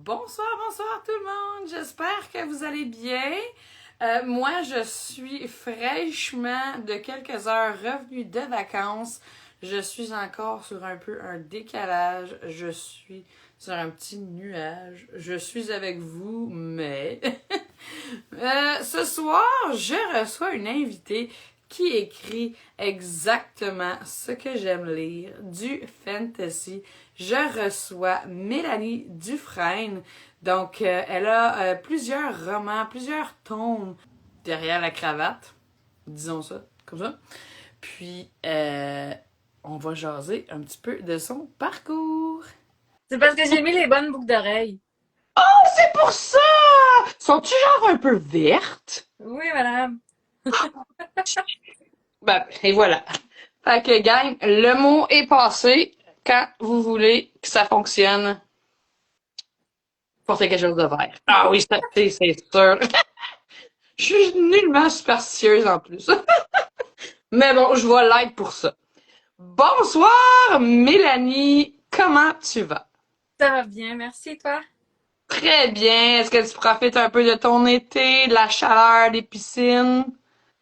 Bonsoir, bonsoir tout le monde. J'espère que vous allez bien. Moi, je suis fraîchement de quelques heures revenue de vacances. Je suis encore sur un peu un décalage. Je suis sur un petit nuage. Je suis avec vous, mais ce soir, je reçois une invitée qui écrit exactement ce que j'aime lire, du fantasy. Je reçois Mélanie Dufresne. Donc, elle a plusieurs romans, plusieurs tomes derrière la cravate, disons ça, comme ça. Puis, on va jaser un petit peu de son parcours. C'est parce que j'ai mis les bonnes boucles d'oreilles. C'est pour ça! Sont-tu genre un peu vertes? Oui, madame. Ben, et voilà. Fait que, gang, le mot est passé. Quand vous voulez que ça fonctionne, portez quelque chose de vert. Ah oui, c'est sûr. Je suis nullement superstitieuse en plus. Mais bon, je vais l'être pour ça. Bonsoir, Mélanie. Comment tu vas? Ça va bien, merci, toi. Très bien. Est-ce que tu profites un peu de ton été, de la chaleur, des piscines?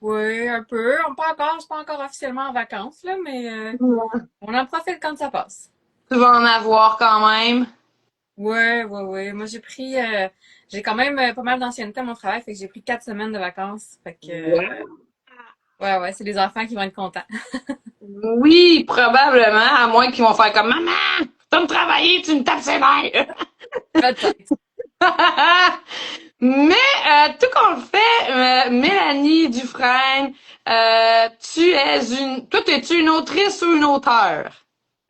Oui, un peu. Je suis pas encore officiellement en vacances, là, mais Ouais. on en profite quand ça passe. Tu vas en avoir quand même. Ouais, ouais, ouais. Moi, j'ai quand même pas mal d'ancienneté à mon travail, fait que j'ai pris 4 semaines de vacances. Fait que, Ouais. ouais, ouais, c'est les enfants qui vont être contents. Oui, probablement, à moins qu'ils vont faire comme Maman, tu me travailler, tu me tapes ses nerfs. Peut-être. Mais tout qu'on le fait, Mélanie Dufresne, tu es une. Toi, es-tu une autrice ou une auteure?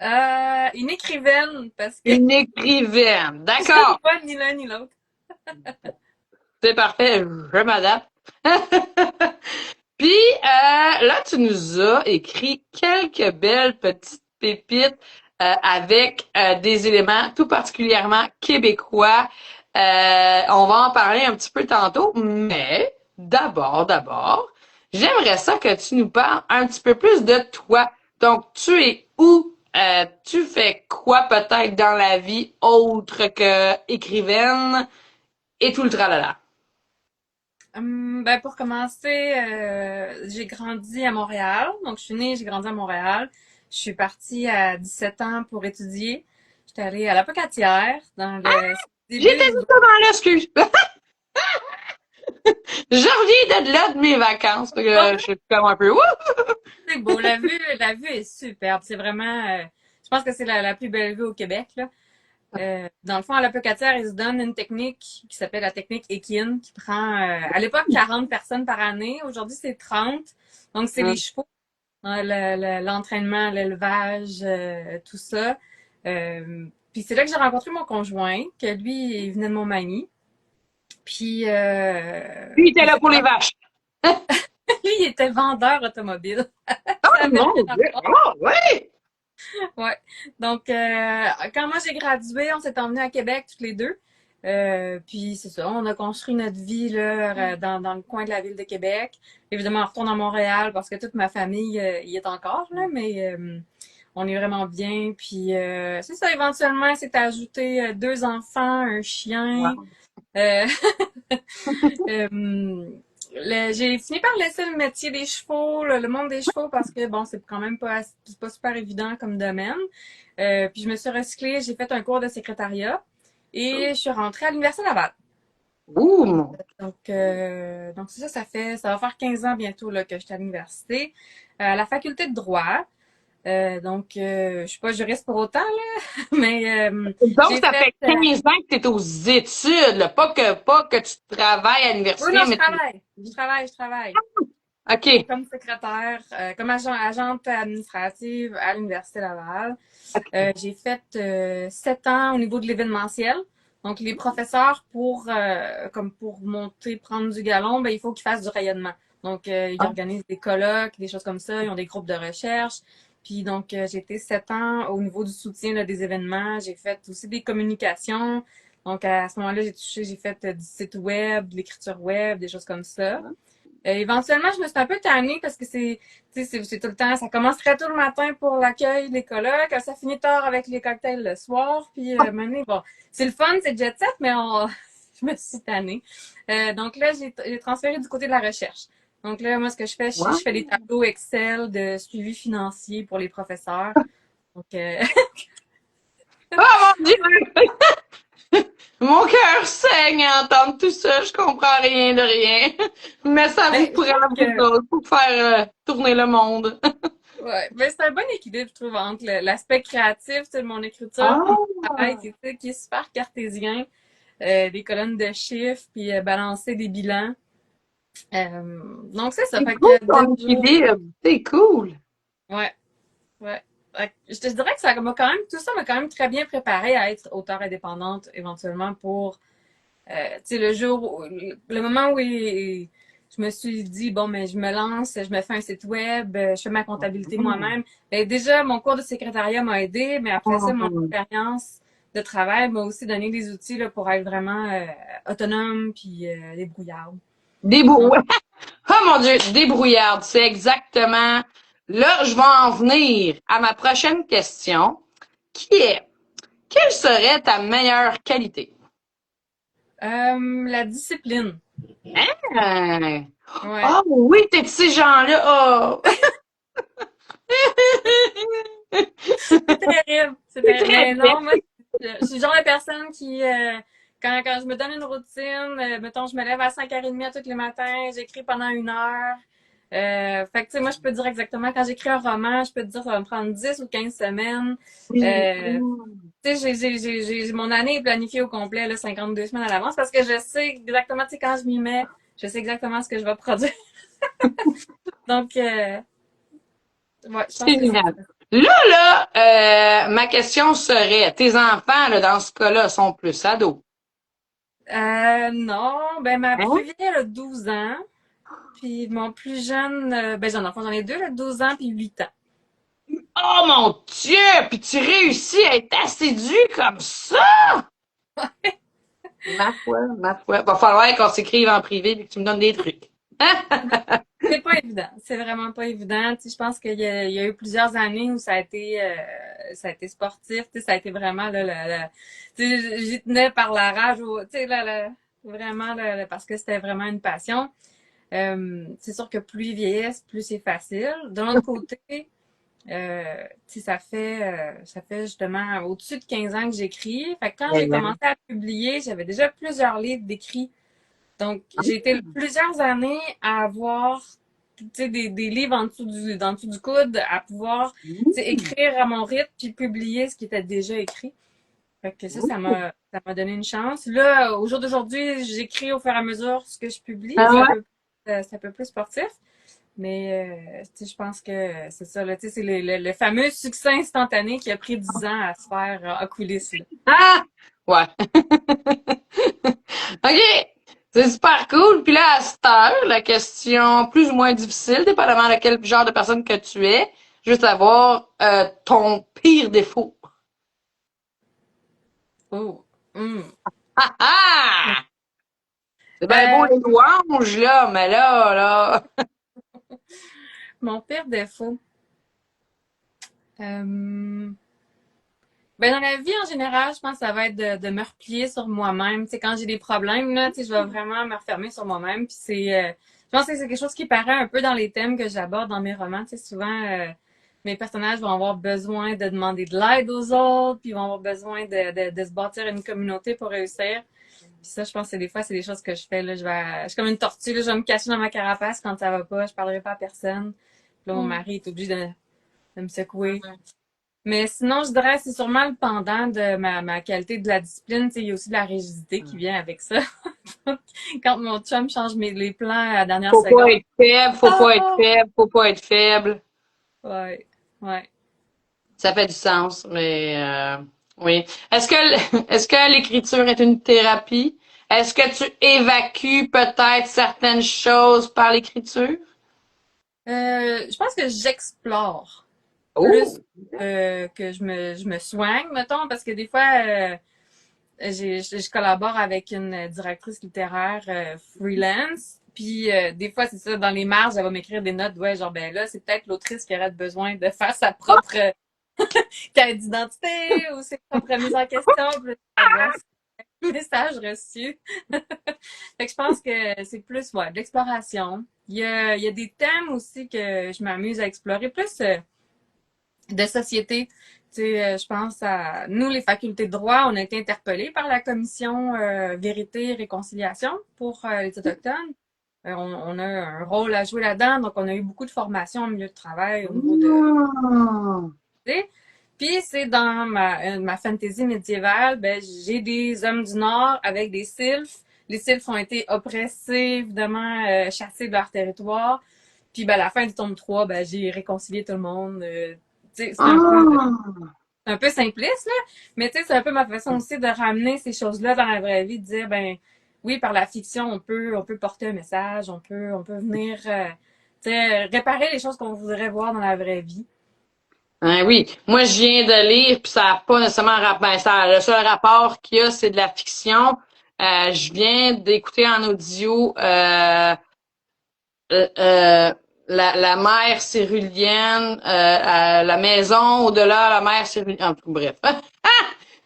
Une écrivaine, parce que Une écrivaine. j'aime D'accord. pas ni l'un ni l'autre. C'est parfait, je m'adapte. Puis là, tu nous as écrit quelques belles petites pépites avec des éléments tout particulièrement québécois. On va en parler un petit peu tantôt, mais d'abord, j'aimerais ça que tu nous parles un petit peu plus de toi. Donc, tu es où? Tu fais quoi peut-être dans la vie autre que écrivaine et tout le tralala? Ben pour commencer, j'ai grandi à Montréal. Donc, je suis née, j'ai grandi à Montréal. Je suis partie à 17 ans pour étudier. J'étais allée à la Pocatière, dans le J'étais début du... justement là, excuse. Je reviens de là de mes vacances. Fait Bon, que je suis comme un peu. Wouh! c'est beau. La vue est superbe. C'est vraiment... je pense que c'est la plus belle vue au Québec, là. Dans le fond, à la Pocatière, ils se donnent une technique qui s'appelle la technique Ekin, qui prend, à l'époque, 40 personnes par année. Aujourd'hui, c'est 30. Donc, c'est les chevaux. L'entraînement, l'élevage, tout ça. Puis c'est là que j'ai rencontré mon conjoint, que lui, il venait de Montmagny. Puis, Lui, il était là c'est pour les ça. vaches. Lui, il était vendeur automobile. Ça Oh avait mon rien à Dieu! voir. Oh, oui! Ouais. Donc, quand moi j'ai gradué, on s'est emmenés à Québec toutes les deux. Puis c'est ça, on a construit notre vie là, dans le coin de la ville de Québec. Évidemment, on retourne à Montréal parce que toute ma famille y est encore là, mais on est vraiment bien. Puis c'est ça, éventuellement, c'est ajouté deux enfants, un chien. Wow. Euh, euh, j'ai fini par laisser le métier des chevaux, le monde des chevaux, parce que bon, c'est quand même c'est pas super évident comme domaine. Puis je me suis recyclée, j'ai fait un cours de secrétariat et je suis rentrée à l'Université Laval. Ouh, mon. Donc c'est ça, ça va faire 15 ans bientôt là, que je suis à l'université, à la faculté de droit. Je suis pas juriste pour autant, là, mais Donc, j'ai ça fait... fait 15 ans que tu es aux études, là. Pas que tu travailles à Oui, non, l'université, je mais tu. travaille. Je travaille. OK. Comme secrétaire, comme agente administrative à l'Université Laval. OK. J'ai fait 7 ans au niveau de l'événementiel. Donc, les professeurs, comme pour monter, prendre du galon, ben, il faut qu'ils fassent du rayonnement. Donc, ils Ah, organisent des colloques, des choses comme ça. Ils ont des groupes de recherche. Puis, donc, j'ai été 7 ans au niveau du soutien là, des événements. J'ai fait aussi des communications. Donc, à ce moment-là, j'ai fait du site web, de l'écriture web, des choses comme ça. Éventuellement, je me suis un peu tannée parce que tu sais, c'est tout le temps, ça commence très tôt le matin pour l'accueil, les colocs, ça finit tard avec les cocktails le soir, puis maintenant, bon, c'est le fun, c'est jet set, mais je me suis tannée. Donc là, j'ai transféré du côté de la recherche. Donc là, moi, ce que je fais, je fais des Wow. tableaux Excel de suivi financier pour les professeurs. Donc, Oh mon Dieu! Mon cœur saigne à entendre tout ça, je comprends rien de rien. Mais ça vous ben, je prend, pense vous que autres, pour faire tourner le monde. ouais, ben c'est un bon équilibre, je trouve, entre l'aspect créatif, tu sais, de mon écriture, puis Ah! mon travail, qui est super cartésien, des colonnes de chiffres, puis balancer des bilans. Donc c'est ça, C'est fait cool que de ton nos jours, équilibre. C'est cool. ouais, ouais. Fait que je te dirais que ça m'a quand même, tout ça m'a quand même très bien préparé à être auteure indépendante éventuellement pour tu sais, le jour, le moment où je me suis dit, bon, mais je me lance, je me fais un site web, je fais ma comptabilité Mm. moi-même. Ben, déjà, mon cours de secrétariat m'a aidé, mais après ça, mon Mm. expérience de travail m'a aussi donné des outils là, pour être vraiment autonome puis débrouillarde. Donc, Débrou... Oh mon Dieu, débrouillarde, c'est exactement là, je vais en venir à ma prochaine question, qui est, quelle serait ta meilleure qualité? la discipline. Hein? Ouais. Oh oui, t'es de ces gens-là. Oh. C'est terrible. C'est C'est terrible. très Mais bien. non, moi, je suis le genre de personne qui, quand je me donne une routine, mettons, je me lève à 5h30 tous les matins, j'écris pendant 1 heure. Fait que, tu sais, moi, je peux te dire exactement, quand j'écris un roman, je peux te dire, ça va me prendre 10 ou 15 semaines. Oui. Tu sais, mon année est planifiée au complet, là, 52 semaines à l'avance, parce que je sais exactement, tu sais, quand je m'y mets, je sais exactement ce que je vais produire. Donc, ouais, je pense C'est que c'est génial. ça. Ma question serait, tes enfants, là, dans ce cas-là, sont plus ados. Non, ben ma Hein? plus vieille elle a 12 ans, puis mon plus jeune, ben j'en ai deux, là, 12 ans puis 8 ans. Oh mon Dieu! Puis tu réussis à être assidu comme ça! Ma foi. Va falloir qu'on s'écrive en privé et que tu me donnes des trucs. C'est pas évident, c'est vraiment pas évident. Tu sais, je pense qu'il y a eu plusieurs années où ça a été sportif, tu sais, ça a été vraiment là, tu sais, j'y tenais par la rage, tu sais, vraiment parce que c'était vraiment une passion. C'est sûr que plus ils vieillissent, plus c'est facile. De l'autre côté, tu sais, ça fait justement au-dessus de 15 ans que j'écris. Fait que quand j'ai commencé à publier, j'avais déjà plusieurs livres d'écrits. Donc, j'ai été plusieurs années à avoir, tu sais, des livres en dessous du coude, à pouvoir, tu sais, écrire à mon rythme puis publier ce qui était déjà écrit. Fait que ça m'a donné une chance. Là, au jour d'aujourd'hui, j'écris au fur et à mesure ce que je publie. Ah ouais? C'est un peu plus sportif. Mais tu sais, je pense que c'est ça, là, tu sais, c'est le fameux succès instantané qui a pris 10 ans à se faire en coulisses, là. Ah! Ouais. OK. C'est super cool. Puis là, à cette heure, la question plus ou moins difficile, dépendamment de quel genre de personne que tu es, juste savoir ton pire défaut. Oh. Hmm. Ah ah! C'est bien beau Euh, les louanges, là, mais là. mon pire défaut. Euh, ben dans la vie en général, je pense que ça va être de me replier sur moi-même. Tu sais, quand j'ai des problèmes, là, tu sais, je vais vraiment me refermer sur moi-même. Puis je pense que c'est quelque chose qui paraît un peu dans les thèmes que j'aborde dans mes romans. Tu sais, souvent, mes personnages vont avoir besoin de demander de l'aide aux autres, puis ils vont avoir besoin de se bâtir une communauté pour réussir. Puis ça, je pense que des fois, c'est des choses que je fais, là. Je suis comme une tortue, là. Je vais me cacher dans ma carapace quand ça va pas. Je parlerai pas à personne. Puis là, mon mari est obligé de me secouer. Mais sinon, je dirais que c'est sûrement le pendant de ma qualité de la discipline. Tu sais, il y a aussi de la rigidité qui vient avec ça. Quand mon chum change les plans à la dernière Faut pas seconde. être faible, faut pas être Oh! faible, faut pas être faible. Ouais, ouais. Ça fait du sens, mais oui. Est-ce que l'écriture est une thérapie? Est-ce que tu évacues peut-être certaines choses par l'écriture? Je pense que j'explore plus Oh! que je me soigne, mettons, parce que des fois, je collabore avec une directrice littéraire freelance. Puis des fois, c'est ça, dans les marges, elle va m'écrire des notes, ouais, genre, ben là, c'est peut-être l'autrice qui aurait besoin de faire sa propre carte d'identité ou ses propres mises en question. Puis, bon, c'est message reçu. Fait que je pense que c'est plus, ouais, de l'exploration. Il y a des thèmes aussi que je m'amuse à explorer, plus de société. Tu sais, je pense à nous, les facultés de droit, on a été interpellés par la commission Vérité et Réconciliation pour les Autochtones. On a un rôle à jouer là-dedans, donc on a eu beaucoup de formations au milieu de travail au niveau de... Ah. Puis c'est dans ma fantasy médiévale, ben, j'ai des hommes du Nord avec des sylphes. Les sylphes ont été oppressés, évidemment, chassés de leur territoire. Puis ben, à la fin du tome 3, ben, j'ai réconcilié tout le monde. Tu sais, Ah. c'est un peu simpliste, là, mais tu sais, c'est un peu ma façon aussi de ramener ces choses-là dans la vraie vie, de dire, ben, oui, par la fiction, on peut porter un message, on peut venir, tu sais, réparer les choses qu'on voudrait voir dans la vraie vie. Hein, oui, moi je viens de lire, puis ça n'a pas nécessairement rapport. Ben, ça, le seul rapport qu'il y a, c'est de la fiction. Je viens d'écouter en audio euh, euh, la mer cérulienne, la maison au-delà, la mer cérulienne. Bref,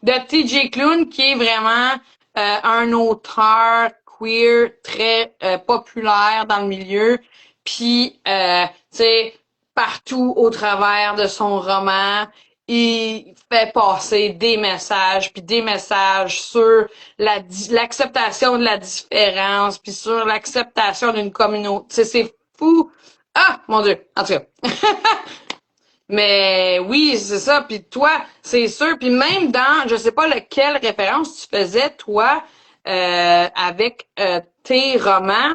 de T.J. Klune, qui est vraiment un auteur queer très populaire dans le milieu. Puis, tu sais, partout au travers de son roman, il fait passer des messages, puis des messages sur l'acceptation de la différence, puis sur l'acceptation d'une communauté. Tu sais, c'est fou. Ah, mon Dieu. En tout cas. Mais oui, c'est ça. Puis toi, c'est sûr. Puis même dans, je sais pas lequel référence tu faisais, toi, avec tes romans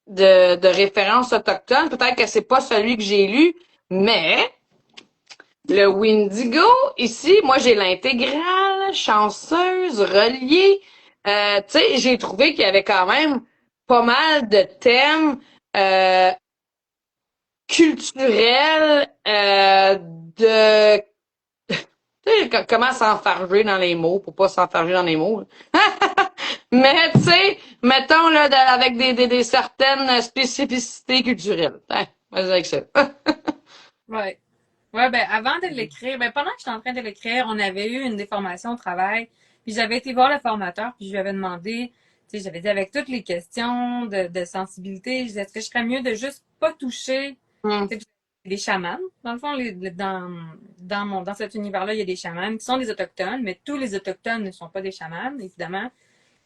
de référence autochtone. Peut-être que c'est pas celui que j'ai lu, mais le Windigo, ici, moi j'ai l'intégrale, chanceuse, reliée. Tu sais, j'ai trouvé qu'il y avait quand même pas mal de thèmes culturels, de tu sais, comment s'enfarger dans les mots pour pas s'enfarger dans les mots. Mais tu sais, mettons là avec des certaines spécificités culturelles. Hein, vas-y avec ça. Ouais. Ouais, ben, avant de l'écrire, ben, pendant que j'étais en train de l'écrire, on avait eu une déformation au travail. Puis j'avais été voir le formateur, puis je lui avais demandé, tu sais, j'avais dit avec toutes les questions de sensibilité, je disais, est-ce que je serais mieux de juste pas toucher, Hum, tu sais, des chamans. Dans le fond, dans cet univers-là, il y a des chamans qui sont des autochtones, mais tous les autochtones ne sont pas des chamans, évidemment.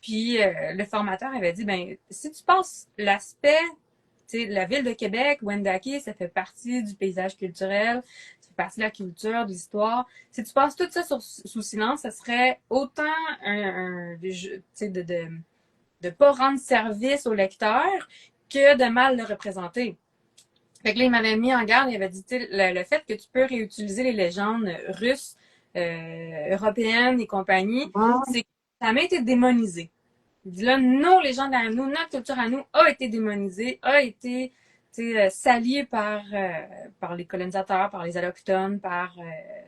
Puis le formateur avait dit, ben, si tu passes l'aspect, tu sais, la ville de Québec, Wendake, ça fait partie du paysage culturel, ça fait partie de la culture, de l'histoire. Si tu passes tout ça sous silence, ça serait autant tu sais, de pas rendre service au lecteur que de mal le représenter. Fait que là, il m'avait mis en garde, il avait dit, tu sais, le fait que tu peux réutiliser les légendes russes, européennes et compagnie, hum, c'est que ça a même été démonisé. Il dit là, nos légendes à nous, notre culture à nous a été démonisée, a été salie par les colonisateurs, par les allochtones, par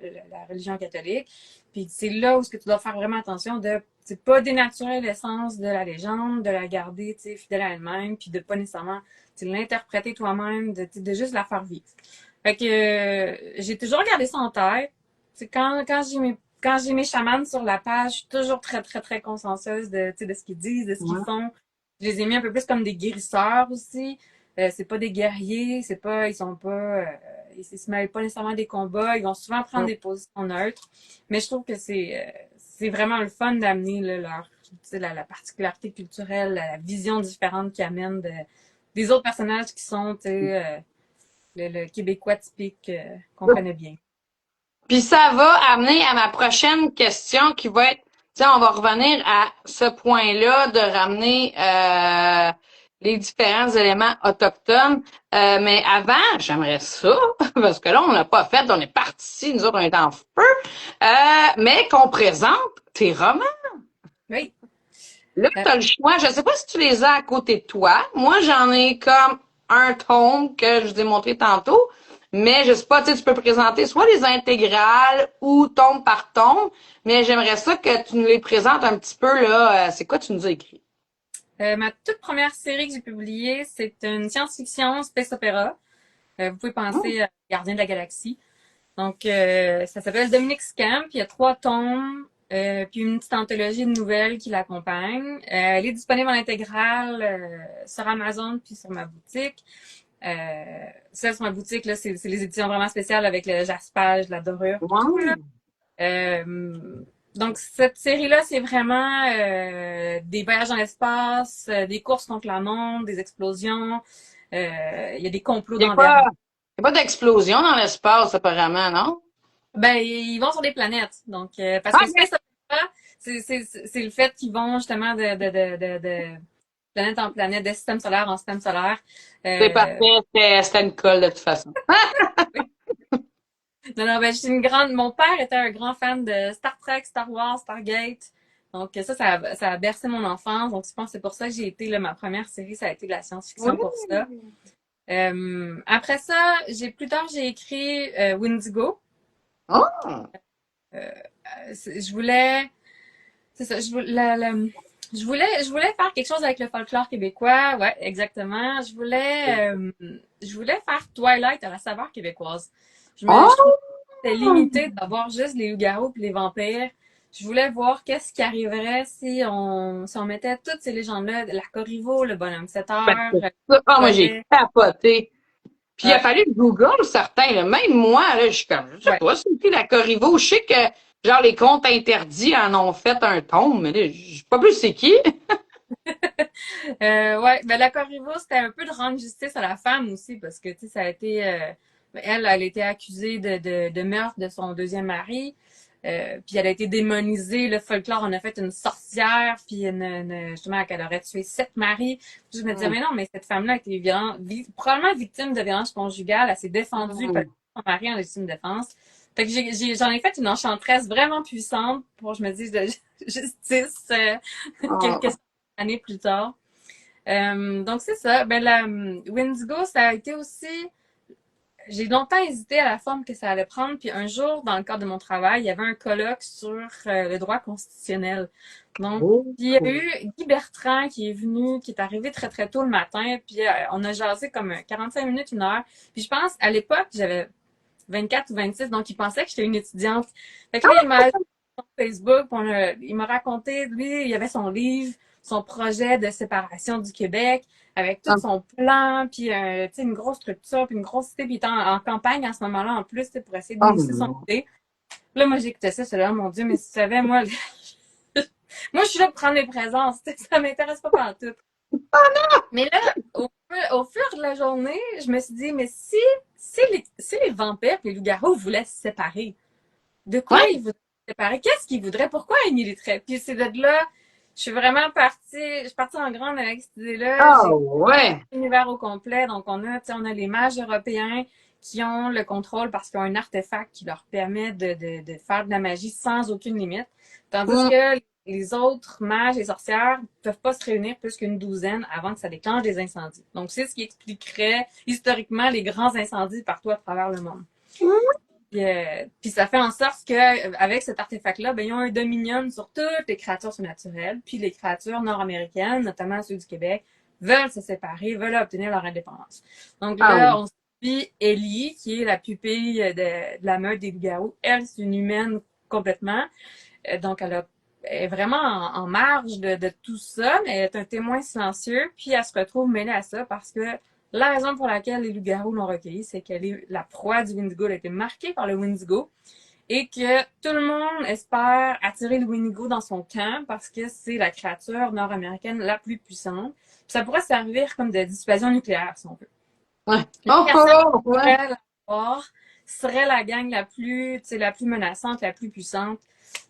la religion catholique. Puis c'est là où ce que tu dois faire vraiment attention de pas dénaturer l'essence de la légende, de la garder fidèle à elle-même, puis de pas nécessairement l'interpréter toi-même, de juste la faire vivre. Fait que j'ai toujours gardé ça en tête. C'est quand j'ai mes chamans sur la page, je suis toujours très, très, très consciencieuse de ce qu'ils disent, de ce qu'ils ouais. font. Je les ai mis un peu plus comme des guérisseurs aussi. C'est pas des guerriers, c'est pas, ils sont pas, ils se mêlent pas nécessairement des combats. Ils vont souvent prendre des positions neutres. Mais je trouve que c'est vraiment le fun d'amener là, la particularité culturelle, la vision différente qu'ils amènent des autres personnages qui sont, le Québécois typique qu'on connaît bien. Puis ça va amener à ma prochaine question qui va être, tu sais, on va revenir à ce point-là de ramener les différents éléments autochtones. Mais avant, j'aimerais ça, parce que là, on l'a pas fait, on est parti, nous autres, on est en feu, mais qu'on présente tes romans. Oui. Là, tu as le choix. Je sais pas si tu les as à côté de toi. Moi, j'en ai comme un tome que je vous ai montré tantôt. Mais je sais pas, tu sais, tu peux présenter soit les intégrales ou tome par tome. Mais j'aimerais ça que tu nous les présentes un petit peu, là. C'est quoi tu nous as écrit? Ma toute première série que j'ai publiée, c'est une science-fiction space opéra. Vous pouvez Oh, penser à Gardien de la Galaxie. Donc, ça s'appelle Dominique's Camp. Il y a 3 tomes, puis une petite anthologie de nouvelles qui l'accompagne. Elle est disponible en intégrale sur Amazon puis sur ma boutique. Celle sur ma boutique, là, c'est les éditions vraiment spéciales avec le jaspage, la dorure, puis tout, là. wow. Donc, cette série-là, c'est vraiment des voyages dans l'espace, des courses contre la montre, des explosions. Il y a des complots Il n'y a d'envergure. pas, y a pas d'explosion dans l'espace, apparemment, non? Ben, ils vont sur des planètes. Donc, parce Ah, que ok. Space Opera, c'est le fait qu'ils vont justement de planète en planète, de système solaire en système solaire. C'est parfait, Euh, c'était une colle de toute façon. non, non, ben, je suis une grande. Mon père était un grand fan de Star Trek, Star Wars, Stargate. Donc, ça a bercé mon enfance. Donc, je pense que c'est pour ça que j'ai été, là, ma première série, ça a été de la Oui. science-fiction pour ça. Après ça, plus tard, j'ai écrit Windigo. Oh! Euh, je voulais, c'est ça, je voulais faire quelque chose avec le folklore québécois. Ouais, exactement. Je voulais faire Twilight à la saveur québécoise. Je trouvais Oh! que c'était limité d'avoir juste les loups-garous et les vampires. Je voulais voir qu'est-ce qui arriverait si on mettait toutes ces légendes-là, la Corriveau, le bonhomme 7 Ben, heures, c'est ça. Ah, moi, j'ai Godet. capoté. Puis il a Ouais, fallu que Google certains, là. Même moi, là, je suis comme, je sais ouais. pas, c'est qui la Corriveau. Je sais que, genre, les comptes interdits en ont fait un tome, mais là, je sais pas plus c'est qui. Ouais, ben la Corriveau, c'était un peu de rendre justice à la femme aussi, parce que, tu sais, ça a été... elle était accusée de meurtre de son deuxième mari, puis elle a été démonisée, le folklore en a fait une sorcière, puis justement, qu'elle aurait tué 7 maris. Puis je me disais, Hum, mais non, mais cette femme-là a été probablement victime de violence conjugale, elle s'est défendue parce que hum. son mari en légitime défense. Fait que j'en ai fait une enchanteresse vraiment puissante pour, je me dis, de justice quelques Ah. années plus tard. Donc c'est ça. Ben la Windigo, ça a été aussi. J'ai longtemps hésité à la forme que ça allait prendre, puis un jour, dans le cadre de mon travail, il y avait un colloque sur le droit constitutionnel. Donc, Oh. puis il y a eu Guy Bertrand qui est venu, qui est arrivé très très tôt le matin, puis on a jasé comme 45 minutes, 1 heure. Puis je pense, à l'époque, j'avais 24 ou 26, donc il pensait que j'étais une étudiante. Fait que là, il m'a ajouté sur Facebook, il m'a raconté, lui, il avait son livre, son projet de séparation du Québec, avec tout Ah. son plan, puis une grosse structure, puis une grosse idée, puis il était en campagne à ce moment-là, en plus, pour essayer Oh, d'initier son non. idée. Là, moi, j'écoutais ça, c'est là, mon Dieu, mais si tu savais, moi, moi, je suis là pour prendre les présences, ça m'intéresse pas partout. Mais là, au fur de la journée, je me suis dit, mais si les vampires et les loups-garous voulaient se séparer, de quoi Ouais. ils voudraient se séparer? Qu'est-ce qu'ils voudraient? Pourquoi ils militeraient? Puis c'est de là, je suis partie en grande avec cette idée-là. Ah, J'ai ouais. l'univers au complet. Donc, on a les mages européens qui ont le contrôle parce qu'ils ont un artefact qui leur permet de faire de la magie sans aucune limite. Tandis Hum. que les autres mages et sorcières ne peuvent pas se réunir plus qu'une douzaine avant que ça déclenche des incendies. Donc, c'est ce qui expliquerait historiquement les grands incendies partout à travers le monde. Puis ça fait en sorte que avec cet artefact-là, ben, ils ont un dominion sur toutes les créatures surnaturelles. Puis les créatures nord-américaines, notamment ceux du Québec, veulent se séparer, veulent obtenir leur indépendance. Donc Ah, là, oui. on suit Ellie, qui est la pupille de la meute des loups-garous. Elle, c'est une humaine complètement. Donc elle est vraiment en marge de tout ça, mais elle est un témoin silencieux. Puis elle se retrouve mêlée à ça parce que la raison pour laquelle les loups-garous l'ont recueillie, c'est que la proie du Windigo a été marquée par le Windigo et que tout le monde espère attirer le Windigo dans son camp parce que c'est la créature nord-américaine la plus puissante. Puis ça pourrait servir comme de dissuasion nucléaire, si on veut. Ouais. Les Oh, personnes oh, qui ouais. pourraient l'avoir seraient la gang la plus menaçante, la plus puissante.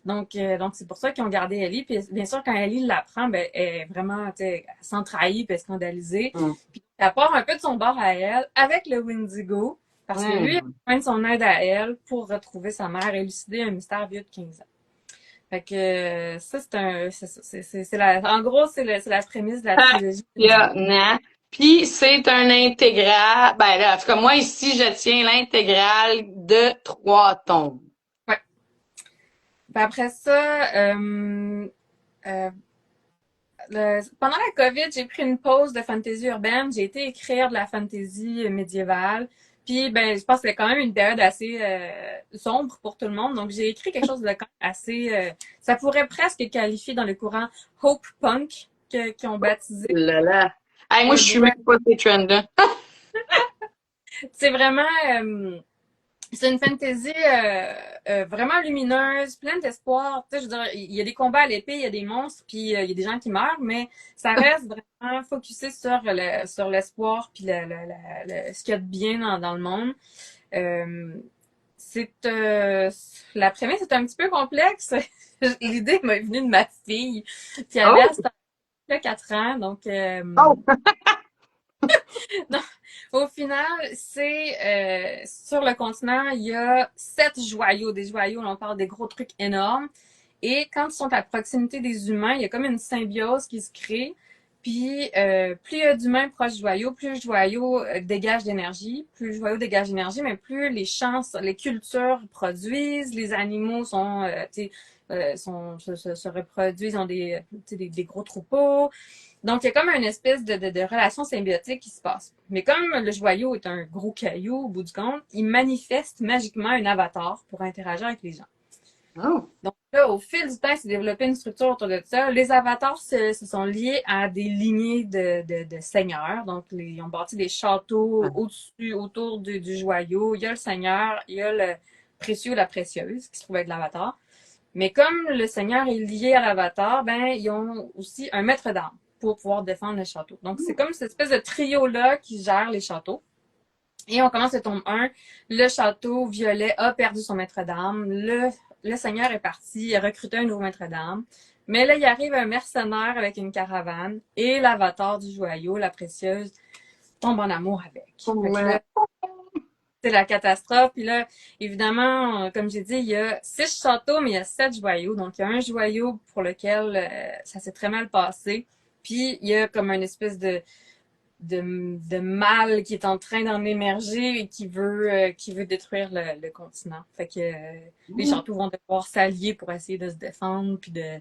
Donc c'est pour ça qu'ils ont gardé Ellie. Puis bien sûr, quand Ellie l'apprend, ben, elle est vraiment, tu sais, sans trahir puis scandalisée. Hum. Puis elle part un peu de son bord à elle avec le Windigo, parce que lui, il a Hum. besoin de son aide à elle pour retrouver sa mère et élucider un mystère vieux de 15 ans. Fait que ça, c'est en gros, c'est la prémisse de la trilogie Windigo. Passionnant. Puis c'est un intégral. Ben là, en tout cas, moi ici, je tiens l'intégrale de 3 tomes. Ouais. Puis après ça, pendant la COVID, j'ai pris une pause de fantasy urbaine. J'ai été écrire de la fantasy médiévale. Puis, ben, je pense que c'était quand même une période assez sombre pour tout le monde. Donc, j'ai écrit quelque chose de quand même assez... ça pourrait presque qualifier dans le courant Hope Punk qu'ils ont baptisé. Là, là. Hey, moi, Un je suis groupe. même pas ces trends-là. C'est vraiment... c'est une fantasy vraiment lumineuse, pleine d'espoir. Tu sais, je veux dire, il y a des combats à l'épée, il y a des monstres, puis il y a des gens qui meurent, mais ça reste vraiment focusé sur l'espoir puis ce qu'il y a de bien dans le monde. Euh, c'est la prémisse est un petit peu complexe. L'idée m'est venue de ma fille qui avait à Oh! ce temps-là 4 ans, donc Oh! non, au final, c'est sur le continent, il y a 7 joyaux. Des joyaux, on parle des gros trucs énormes. Et quand ils sont à proximité des humains, il y a comme une symbiose qui se crée. Puis plus il y a d'humains proches du joyau, plus le joyau dégage d'énergie. Plus le joyau dégage d'énergie, mais plus les chances, les cultures produisent, les animaux se reproduisent, ont des gros troupeaux. Donc, il y a comme une espèce de relation symbiotique qui se passe. Mais comme le joyau est un gros caillou au bout du compte, il manifeste magiquement un avatar pour interagir avec les gens. Oh! Donc là, au fil du temps, il s'est développé une structure autour de ça. Les avatars se sont liés à des lignées de seigneurs. Donc, ils ont bâti des châteaux au-dessus, autour du joyau. Il y a le seigneur, il y a le précieux, la précieuse, qui se trouve être l'avatar. Mais comme le seigneur est lié à l'avatar, ben, ils ont aussi un maître d'armes pour pouvoir défendre le château. Donc, c'est comme cette espèce de trio-là qui gère les châteaux. Et on commence le tome 1. Le château violet a perdu son maître d'armes. Le seigneur est parti, il a recruté un nouveau maître d'armes. Mais là, il arrive un mercenaire avec une caravane et l'avatar du joyau, la précieuse, tombe en amour avec. Fait que là, c'est la catastrophe. Puis là, évidemment, comme j'ai dit, il y a 6 châteaux, mais il y a 7 joyaux. Donc, il y a un joyau pour lequel ça s'est très mal passé. Puis, il y a comme une espèce de mal qui est en train d'en émerger et qui veut détruire le continent. Fait que les châteaux vont devoir s'allier pour essayer de se défendre puis de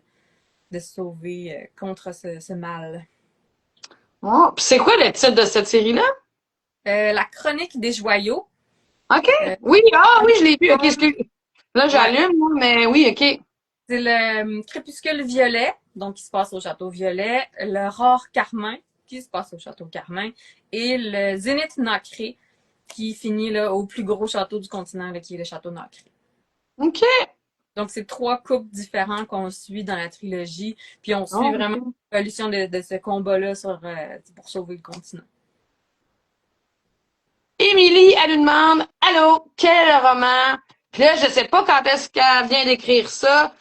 se sauver contre ce mal. Oh! Puis c'est quoi le titre de cette série-là? La chronique des joyaux. OK. Euh, Oui, ah oui, je l'ai vu. OK, excuse. Là, ouais. j'allume, moi, mais oui, OK. C'est le crépuscule violet, donc qui se passe au château violet, l'aurore carmin, qui se passe au château carmin, et le zénith nacré, qui finit là, au plus gros château du continent, là, qui est le château nacré. OK. Donc, c'est 3 couples différents qu'on suit dans la trilogie. Puis, on suit Oh, vraiment OK. l'évolution de ce combat-là pour sauver le continent. Émilie, elle nous demande, allô, quel roman? Puis là, je sais pas quand est-ce qu'elle vient d'écrire ça.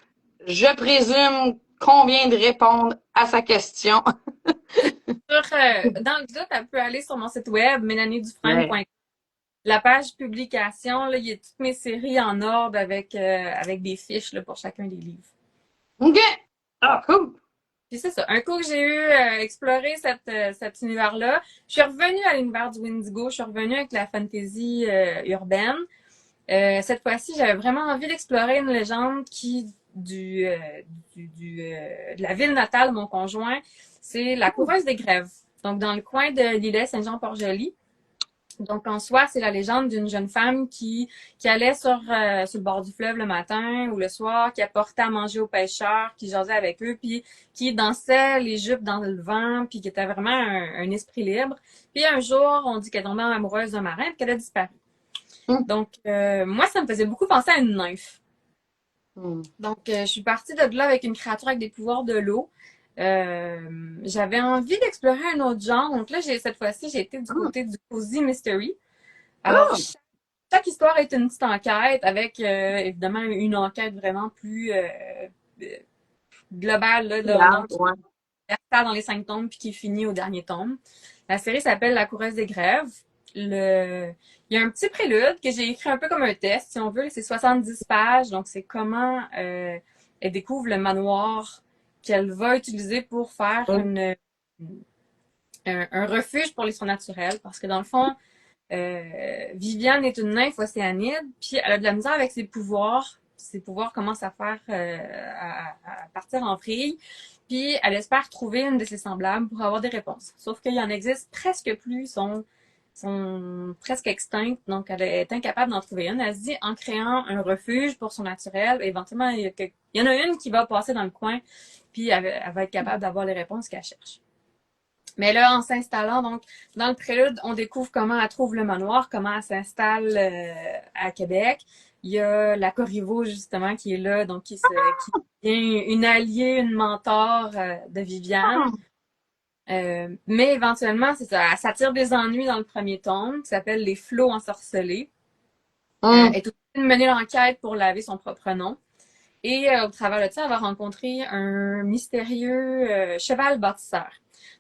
Je présume qu'on vient de répondre à sa question. Dans le doute, elle peut aller sur mon site web, Ouais. mélaniedufresne.com. La page publication, là, il y a toutes mes séries en ordre avec des fiches là, pour chacun des livres. OK. Ah, cool. Puis c'est ça. Un coup que j'ai eu exploré cet univers-là, je suis revenue à l'univers du Windigo. Je suis revenue avec la fantasy urbaine. Cette fois-ci, j'avais vraiment envie d'explorer une légende de la ville natale de mon conjoint. C'est la coureuse des grèves. Donc, dans le coin de l'îlet Saint-Jean-Port-Joli. Donc, en soi, c'est la légende d'une jeune femme qui allait sur le bord du fleuve le matin ou le soir, qui apportait à manger aux pêcheurs, qui jasait avec eux, puis qui dansait les jupes dans le vent, puis qui était vraiment un esprit libre. Puis un jour, on dit qu'elle tombait amoureuse d'un marin, puis qu'elle a disparu. Hum, Donc, moi, ça me faisait beaucoup penser à une nymphe. hum. Donc, je suis partie de là avec une créature avec des pouvoirs de l'eau. J'avais envie d'explorer un autre genre. Donc là, cette fois-ci, j'ai été du Ah, côté du cozy mystery. Alors, ah, chaque histoire est une petite enquête avec, évidemment, une enquête vraiment plus globale, là, regarde, donc qui ouais. part dans les 5 tomes puis qui finit au dernier tome. La série s'appelle La coureuse des grèves. Il y a un petit prélude que j'ai écrit un peu comme un test, si on veut. C'est 70 pages, donc c'est comment elle découvre le manoir qu'elle va utiliser pour faire Hum, un refuge pour les surnaturels. Parce que dans le fond, Viviane est une nymphe océanide, puis elle a de la misère avec ses pouvoirs. Ses pouvoirs commencent à partir en vrille. Puis elle espère trouver une de ses semblables pour avoir des réponses. Sauf qu'il y en existe presque plus, sont presque extinctes, donc elle est incapable d'en trouver une. Elle se dit, en créant un refuge pour son naturel, éventuellement, il y en a une qui va passer dans le coin, puis elle va être capable d'avoir les réponses qu'elle cherche. Mais là, en s'installant, donc, dans le prélude, on découvre comment elle trouve le manoir, comment elle s'installe à Québec. Il y a la Corriveau, justement, qui est là, donc qui devient une alliée, une mentor de Viviane. Mais éventuellement, c'est ça, elle s'attire des ennuis dans le premier tome, qui s'appelle Les Flots ensorcelés. Elle est aussi menée l'enquête pour laver son propre nom. Et au travers de ça, elle va rencontrer un mystérieux cheval bâtisseur.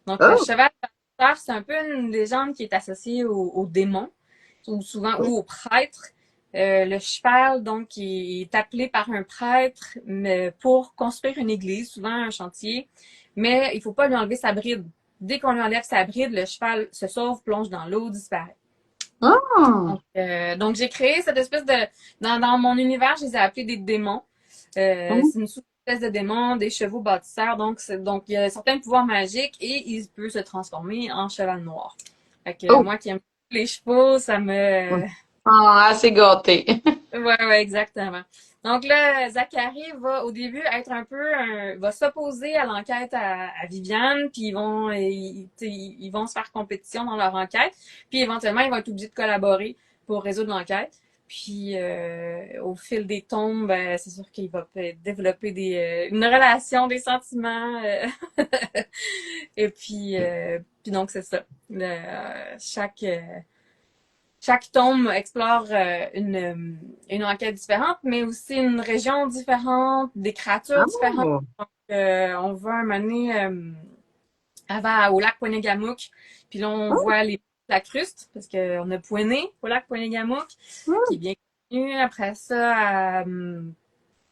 Donc, le Oh! cheval bâtisseur, c'est un peu une légende qui est associée aux démons, ou souvent, ou aux prêtres. Le cheval, donc, il est appelé par un prêtre pour construire une église, souvent un chantier, mais il faut pas lui enlever sa bride. Dès qu'on lui enlève sa bride, le cheval se sauve, plonge dans l'eau, disparaît. Ah! Donc, j'ai créé cette espèce de... Dans mon univers, je les ai appelés des démons. C'est une sous-espèce de démon, des chevaux bâtisseurs. Donc, il y a certains pouvoirs magiques et il peut se transformer en cheval noir. Fait que Oh! moi qui aime les chevaux, ça me... Ah, assez gâté. Ouais, exactement. Donc là, Zachary va au début être va s'opposer à l'enquête à Viviane, puis ils vont se faire compétition dans leur enquête, puis éventuellement ils vont être obligés de collaborer pour résoudre l'enquête. Puis au fil des tomes, ben, c'est sûr qu'il va développer une relation, des sentiments, et puis donc c'est ça. Chaque tome explore une enquête différente, mais aussi une région différente, des créatures différentes. Oh! On va un moment donné, elle va au lac Poinégamouk, puis là, on voit les lacrustes, parce qu'on a Poiné au lac Poinégamouk, qui est bien connu. Après ça,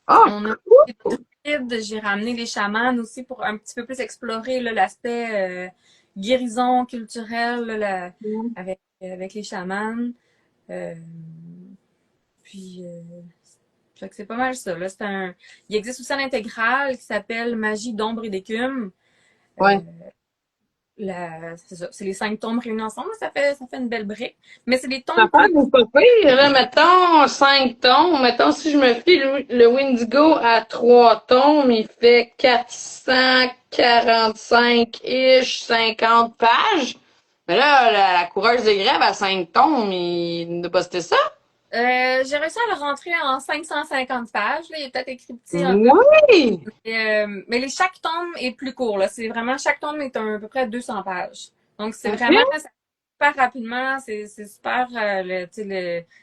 Ah, on a les cool! druides. J'ai ramené les chamans aussi pour un petit peu plus explorer l'aspect guérison culturelle avec les chamans. Euh, puis, fait que c'est pas mal ça. Là, il existe aussi un intégral qui s'appelle Magie d'ombre et d'écume. Euh, Ouais. c'est ça. C'est les 5 tomes réunis ensemble. Ça fait une belle brique. Mais c'est des Ça tomes fait plus pas pire, là, mettons 5 tomes. Mettons, si je me fie le Windigo à 3 tomes, il fait 445-ish, 50 pages. Mais là, la coureuse des grèves à 5 tomes, il a posté ça? j'ai réussi à le rentrer en 550 pages. Là. Il est peut-être écrit petit un peu. Oui! Mais chaque tome est plus court. Là. C'est vraiment, chaque tome est à peu près 200 pages. Donc, c'est OK. vraiment ça super rapidement. C'est super.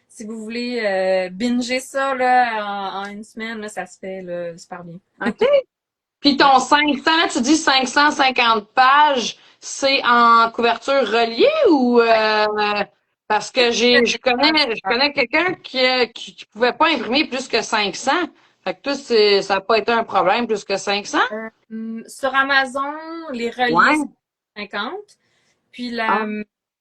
Si vous voulez binger ça là, en une semaine, là, ça se fait là, super bien. OK. Puis Ouais. ton 500, là, tu dis 550 pages, c'est en couverture reliée ou parce que je connais quelqu'un qui pouvait pas imprimer plus que 500. Fait que toi, ça n'a pas été un problème plus que 500? Sur Amazon, les reliés, Ouais. c'est 50. Puis Ah,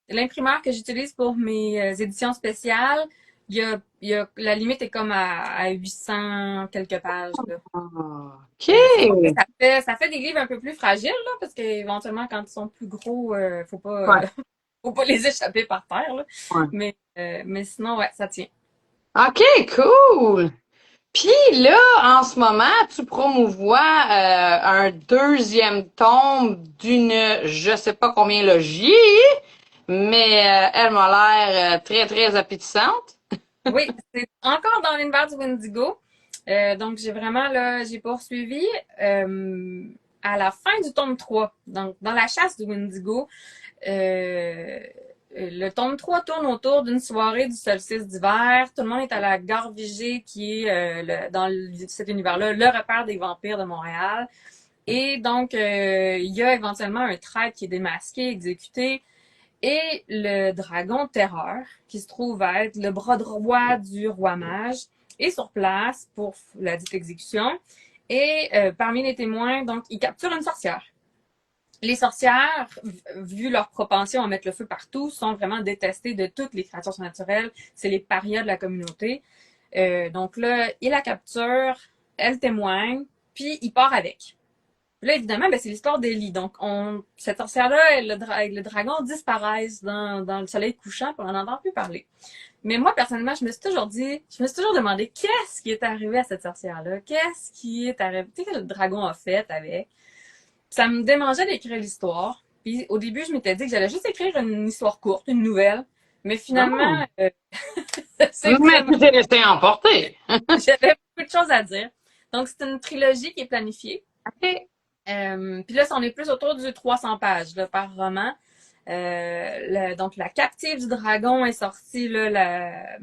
l'imprimeur que j'utilise pour mes éditions spéciales, la limite est comme à 800 quelques pages. Là. C'est sûr que OK. ça fait des livres un peu plus fragiles, là, parce qu'éventuellement, quand ils sont plus gros, Ouais, faut pas les échapper par terre. Là. ouais. Mais sinon, ouais, ça tient. OK, cool. Puis là, en ce moment, tu promouvois un deuxième tome d'une, je sais pas combien logis, mais elle m'a l'air très, très appétissante. Oui, c'est encore dans l'univers du Wendigo. Donc, j'ai poursuivi à la fin du tome 3. Donc, dans la chasse du Wendigo, euh, le tome 3 tourne autour d'une soirée du solstice d'hiver. Tout le monde est à la gare Vigée, qui est cet univers-là, le repère des vampires de Montréal. Et donc, il y a éventuellement un traître qui est démasqué, exécuté, et le dragon Terreur, qui se trouve être le bras droit du roi mage, est sur place pour la dite exécution. Et parmi les témoins, donc, il capture une sorcière. Les sorcières, vu leur propension à mettre le feu partout, sont vraiment détestées de toutes les créatures surnaturelles. C'est les parias de la communauté. Donc là, il la capture, elle témoigne, puis il part avec. Puis là, évidemment, ben, c'est l'histoire d'Ellie. Donc, cette sorcière-là et le dragon disparaissent dans le soleil couchant, puis on n'en entend plus parler. Mais moi, personnellement, je me suis toujours demandé qu'est-ce qui est arrivé à cette sorcière-là? Qu'est-ce qui est arrivé? Tu sais, que le dragon a fait avec? Ça me démangeait d'écrire l'histoire. Puis au début, je m'étais dit que j'allais juste écrire une histoire courte, une nouvelle. Mais Ah. finalement, c'est Mais vraiment... tu t'es resté emporté. J'avais beaucoup de choses à dire. Donc, c'est une trilogie qui est planifiée. OK. Puis là, on est plus autour du 300 pages là, par roman. Donc, La Captive du Dragon est sortie là,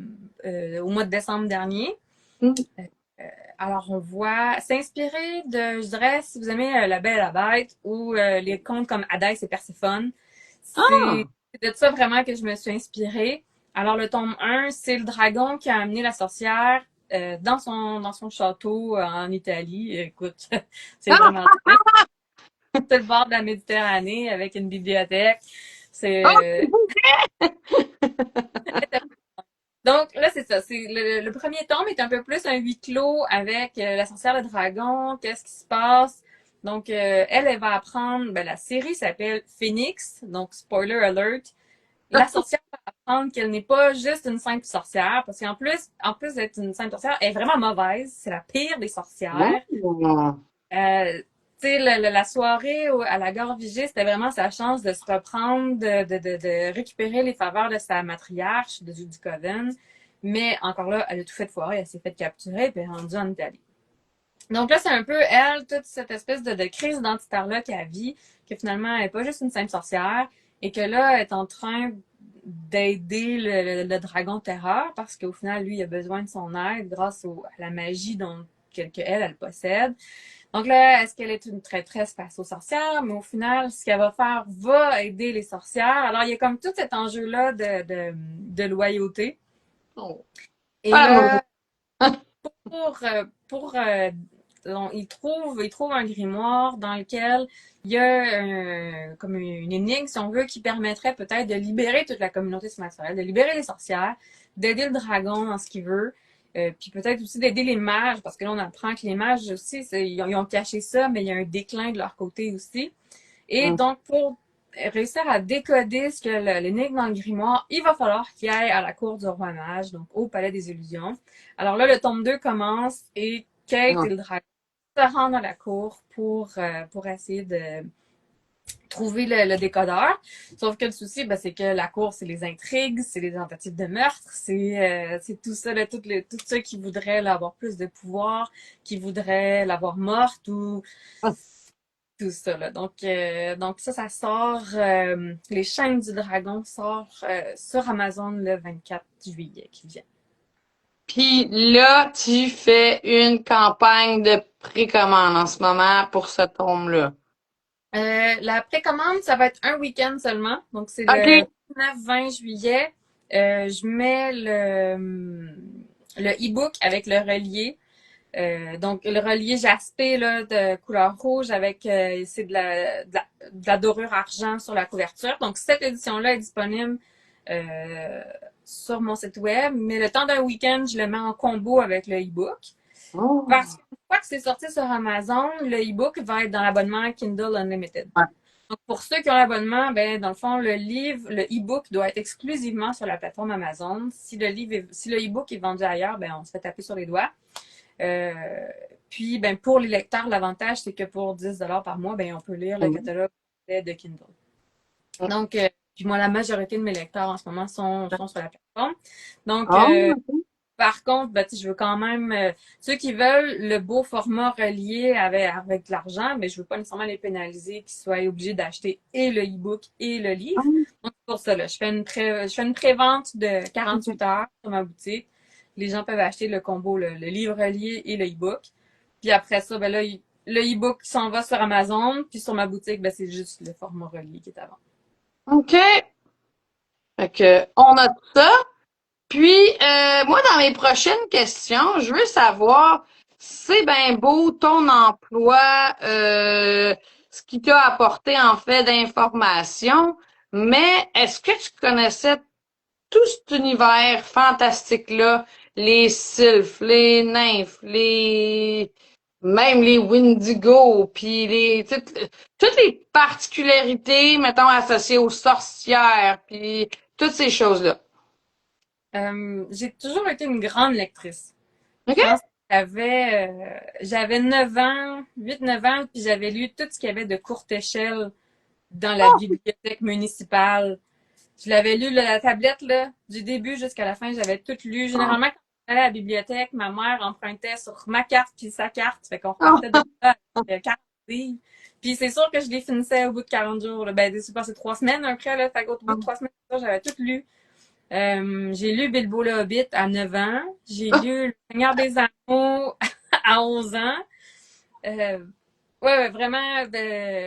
au mois de décembre dernier. Mm. Alors, on voit s'inspirer de, je dirais, si vous aimez La Belle et la Bête ou les contes comme Hadès et Perséphone, Ah. c'est de ça vraiment que je me suis inspirée. Alors, le tome 1, c'est le dragon qui a amené la sorcière dans son château en Italie. Écoute, c'est Ah. vraiment triste. C'est le bord de la Méditerranée avec une bibliothèque. Ah. C'est Donc là, c'est ça. C'est le premier tome est un peu plus un huis clos avec la sorcière le dragon, qu'est-ce qui se passe. Donc elle va apprendre, ben, la série s'appelle Phoenix, donc spoiler alert. La sorcière va apprendre qu'elle n'est pas juste une simple sorcière, parce en plus d'être une simple sorcière, elle est vraiment mauvaise. C'est la pire des sorcières. Oh. Tu sais, la soirée à la gare Vigée, c'était vraiment sa chance de se reprendre, de récupérer les faveurs de sa matriarche, de Judy Coven. Mais encore là, elle a tout fait foirer, elle s'est fait capturer et puis elle est rendue en Italie. Donc là, c'est un peu elle, toute cette espèce de crise identitaire-là qu'elle vit, que finalement, elle n'est pas juste une simple sorcière, et que là, elle est en train d'aider le dragon terreur, parce qu'au final, lui, il a besoin de son aide grâce à la magie elle possède. Donc là, est-ce qu'elle est une traîtresse face aux sorcières? Mais au final, ce qu'elle va faire va aider les sorcières. Alors, il y a comme tout cet enjeu-là de loyauté. Oh. Et Ah, mon Dieu. là, pour il trouve un grimoire dans lequel il y a comme une énigme, si on veut, qui permettrait peut-être de libérer toute la communauté surnaturelle, de libérer les sorcières, d'aider le dragon dans ce qu'il veut. Puis peut-être aussi d'aider les mages, parce que là, on apprend que les mages aussi, ils ont caché ça, mais il y a un déclin de leur côté aussi. Et donc, pour réussir à décoder ce que l'énigme dans le grimoire, il va falloir qu'il aille à la cour du roi mage, donc au palais des illusions. Alors là, le tome 2 commence et Kate et le dragon se rendent à la cour pour essayer de trouver le décodeur. Sauf que le souci, ben, c'est que la cour, c'est les intrigues, c'est les tentatives de meurtre, c'est tout ça, là, tout ceux qui voudraient avoir plus de pouvoir, qui voudraient l'avoir morte ou tout ça. Là. Donc ça sort, Les Chaînes du Dragon sort sur Amazon le 24 juillet qui vient. Puis là, tu fais une campagne de précommande en ce moment pour ce tome-là. La précommande, ça va être un week-end seulement. Donc, c'est le OK. 19-20 juillet. Je mets le e-book avec le relié. Donc, le relié jaspé là, de couleur rouge avec c'est de la dorure argent sur la couverture. Donc, cette édition-là est disponible sur mon site web. Mais le temps d'un week-end, je le mets en combo avec le e-book. Oh. Parce qu'une fois que c'est sorti sur Amazon, le e-book va être dans l'abonnement Kindle Unlimited. Ouais. Donc, pour ceux qui ont l'abonnement, ben, dans le fond, le e-book doit être exclusivement sur la plateforme Amazon. Si le e-book est vendu ailleurs, ben, on se fait taper sur les doigts. Puis, ben, pour les lecteurs, l'avantage, c'est que pour 10$ par mois, ben, on peut lire le catalogue de Kindle. Donc, puis moi, la majorité de mes lecteurs en ce moment sont sur la plateforme. Donc, par contre, ben, je veux quand même ceux qui veulent le beau format relié avec de l'argent, mais je veux pas nécessairement les pénaliser, qu'ils soient obligés d'acheter et le e-book et le livre. Donc pour ça, là, je fais une pré-vente de 48 heures sur ma boutique. Les gens peuvent acheter le combo, le livre relié et le e-book. Puis après ça, ben là, le e-book s'en va sur Amazon, puis sur ma boutique, ben c'est juste le format relié qui est à vendre. OK. Fait que on a ça. Puis, moi, dans mes prochaines questions, je veux savoir, c'est bien beau ton emploi, ce qui t'a apporté en fait d'informations, mais est-ce que tu connaissais tout cet univers fantastique-là, les sylphes, les nymphes, même les Wendigo, puis toutes les particularités, mettons, associées aux sorcières, puis toutes ces choses-là. J'ai toujours été une grande lectrice. Je OK? pense que j'avais 9 ans, 8 9 ans, puis j'avais lu tout ce qu'il y avait de courte échelle dans la bibliothèque municipale. Je l'avais lu, là, la tablette, là, du début jusqu'à la fin, j'avais tout lu. Généralement, quand on allait à la bibliothèque, ma mère empruntait sur ma carte puis sa carte. Fait qu'on repartait de là avec 40 livres. Puis c'est sûr que je les finissais au bout de 40 jours. Là. Ben, c'est passé 3 semaines après, là. Fait qu'au bout de 3 semaines, j'avais tout lu. J'ai lu Bilbo le Hobbit à 9 ans. J'ai lu Le Seigneur des Anneaux à 11 ans. Euh, ouais, vraiment,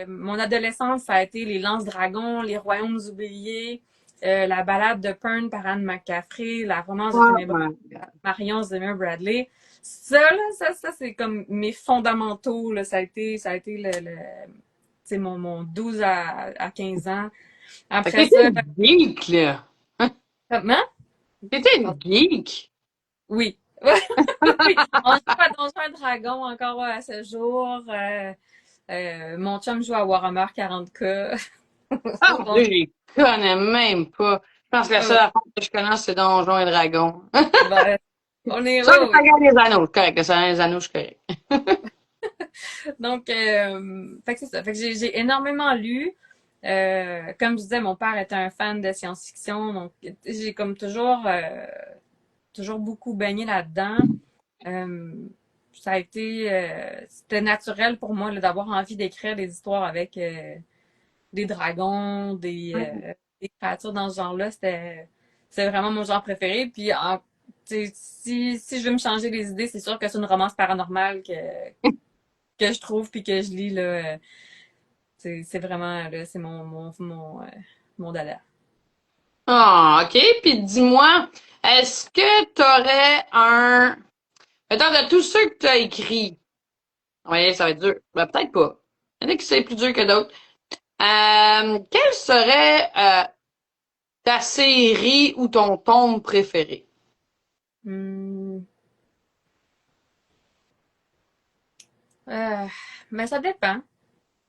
mon adolescence, ça a été Les Lances-Dragons, Les Royaumes oubliés, La Ballade de Pern par Anne McCaffrey, La Romance de Oh Timmy my God. Marion Zimmer Bradley. Ça, là, ça c'est comme mes fondamentaux, là. Ça a été c'est mon 12 à 15 ans. Fait que Après t'étais ça, une geek, là. comment? T'étais une geek. Oui. Oui. On joue à Donjons et Dragons encore à ce jour. Mon chum joue à Warhammer 40K. Ah, mon Dieu, je les connais même pas. Je pense que la seule affaire que je connais, c'est Donjons et Dragons. Ben, on est Ça, le oui. Seigneur des Anneaux, c'est correct. Le Seigneur des Anneaux, c'est correct. Donc, fait que c'est ça. Fait que j'ai énormément lu. Comme je disais, mon père était un fan de science-fiction, donc j'ai comme toujours beaucoup baigné là-dedans. Euh, Ça a été, c'était naturel pour moi là, d'avoir envie d'écrire des histoires avec des dragons, des créatures dans ce genre-là. C'est vraiment mon genre préféré. Puis, si je veux me changer les idées, c'est sûr que c'est une romance paranormale que je trouve puis que je lis là. C'est vraiment là, c'est mon dada. Ah, OK. Puis dis-moi, est-ce que t'aurais un... Mettons, de tous ceux que t'as écrits, oui, ça va être dur. Ben, peut-être pas. Il y en a qui c'est plus dur que d'autres. Quelle serait ta série ou ton tome préféré? Hmm. Euh, mais ça dépend.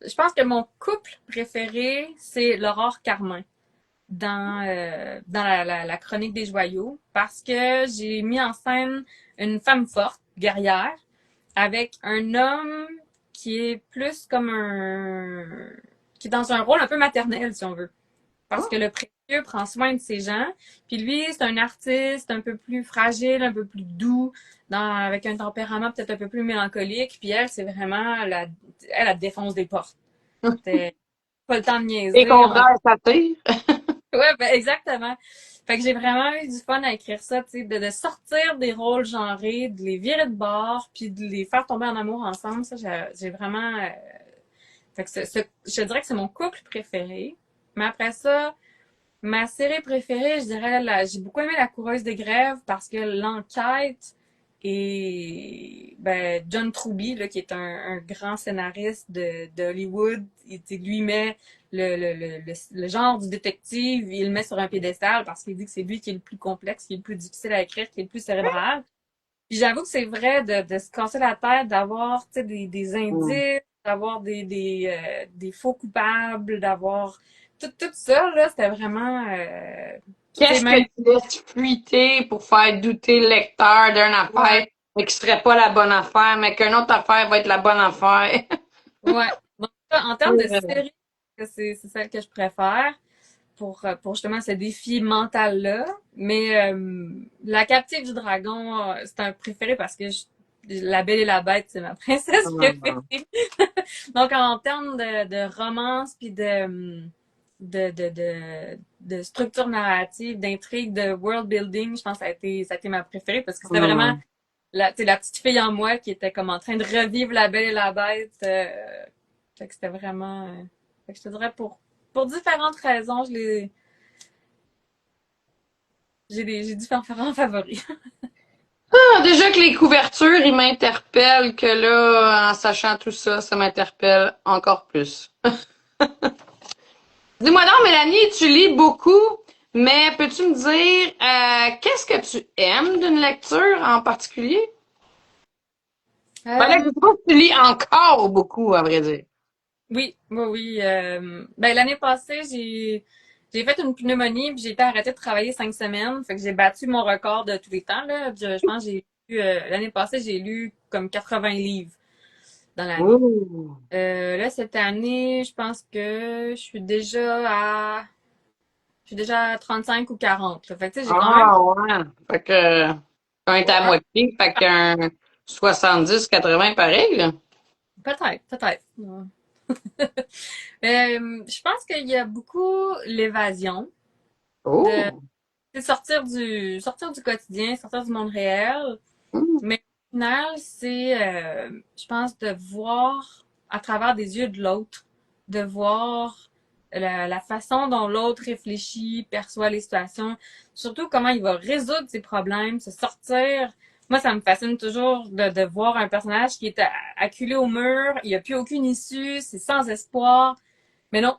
Je pense que mon couple préféré, c'est l'Aurore Carmin dans la chronique des joyaux parce que j'ai mis en scène une femme forte, guerrière, avec un homme qui est plus comme qui est dans un rôle un peu maternel, si on veut. Parce que le précieux prend soin de ses gens. Puis lui, c'est un artiste un peu plus fragile, un peu plus doux, avec un tempérament peut-être un peu plus mélancolique. Puis elle, c'est vraiment elle défonce des portes. C'est pas le temps de Les niaiser. contraires s'attirent. Ouais, ben exactement. Fait que j'ai vraiment eu du fun à écrire ça, tu sais, de sortir des rôles genrés, de les virer de bord, puis de les faire tomber en amour ensemble. Ça, j'ai vraiment... Fait que je dirais que c'est mon couple préféré. Mais après ça, ma série préférée, je dirais, j'ai beaucoup aimé La Coureuse des Grèves parce que l'enquête et John Truby, là, qui est un grand scénariste de Hollywood, lui met le genre du détective, il le met sur un piédestal parce qu'il dit que c'est lui qui est le plus complexe, qui est le plus difficile à écrire, qui est le plus cérébral. Puis j'avoue que c'est vrai de se casser la tête, d'avoir des indices, d'avoir des faux coupables, d'avoir tout ça, là, c'était vraiment Qu'est-ce que même tu laisses fuiter pour faire douter le lecteur d'une affaire, ouais, mais qui serait pas la bonne affaire, mais qu'une autre affaire va être la bonne affaire? ouais. Donc, ça, en termes de série, c'est celle que je préfère pour justement ce défi mental-là. Mais La Captive du Dragon, c'est un préféré parce que La Belle et la Bête, c'est ma princesse préférée. Donc, en termes de romance puis de structure narrative, d'intrigue, de world building, je pense que ça a été ma préférée parce que c'était vraiment la petite fille en moi qui était comme en train de revivre La Belle et la Bête. Fait que c'était vraiment... fait que je te dirais pour différentes raisons, j'ai différents favoris. Ah, déjà que les couvertures, ils m'interpellent, que là, en sachant tout ça, ça m'interpelle encore plus. Dis-moi donc, Mélanie, tu lis beaucoup, mais peux-tu me dire, qu'est-ce que tu aimes d'une lecture en particulier? Fallait que Euh, je trouve que tu lis encore beaucoup, à vrai dire. oui, oui, oui. Ben, l'année passée, j'ai fait une pneumonie puis j'ai été arrêtée de travailler 5 semaines. Fait que j'ai battu mon record de tous les temps, là. Je pense que j'ai lu, l'année passée, j'ai lu comme 80 livres dans l'année. Ouh. Là, cette année, je pense que je suis déjà à 35 ou 40 là. Fait que, tu sais, j'ai quand même, Ah, ouais. Fait que, on est à ouais, moitié, fait qu'un 70-80 pareil, là. peut-être, peut-être. Ouais. Je pense qu'il y a beaucoup l'évasion de Oh. sortir du quotidien, sortir du monde réel. Hum. Mais au final, c'est, je pense, de voir à travers des yeux de l'autre, de voir la façon dont l'autre réfléchit, perçoit les situations, surtout comment il va résoudre ses problèmes, se sortir. Moi, ça me fascine toujours de voir un personnage qui est acculé au mur, il n'y a plus aucune issue, c'est sans espoir. Mais non,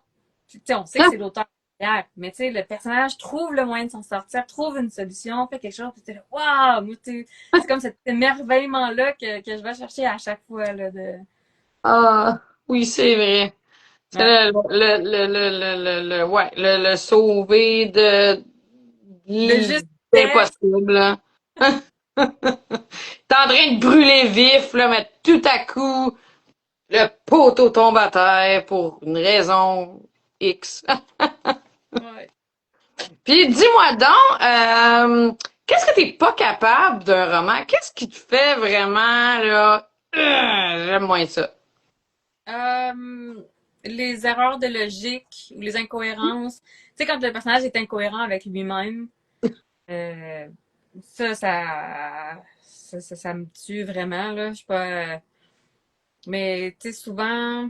tu sais, on sait que c'est l'auteur derrière, mais tu sais, le personnage trouve le moyen de s'en sortir, trouve une solution, fait quelque chose, puis t'es là, waouh! Moi, c'est comme cet émerveillement-là que je vais chercher à chaque fois, là, de... Ah, oui, c'est vrai. C'est Ouais. ouais, le sauver de De justesse. l'impossible, là. T'es en train de brûler vif, là, mais tout à coup, le poteau tombe à terre pour une raison X. Ouais. Puis dis-moi donc, qu'est-ce que t'es pas capable d'un roman? Qu'est-ce qui te fait vraiment, là, j'aime moins ça. Euh, les erreurs de logique ou les incohérences. Tu sais, quand le personnage est incohérent avec lui-même, euh, ça me tue vraiment, là. Je suis pas... Mais tu sais, souvent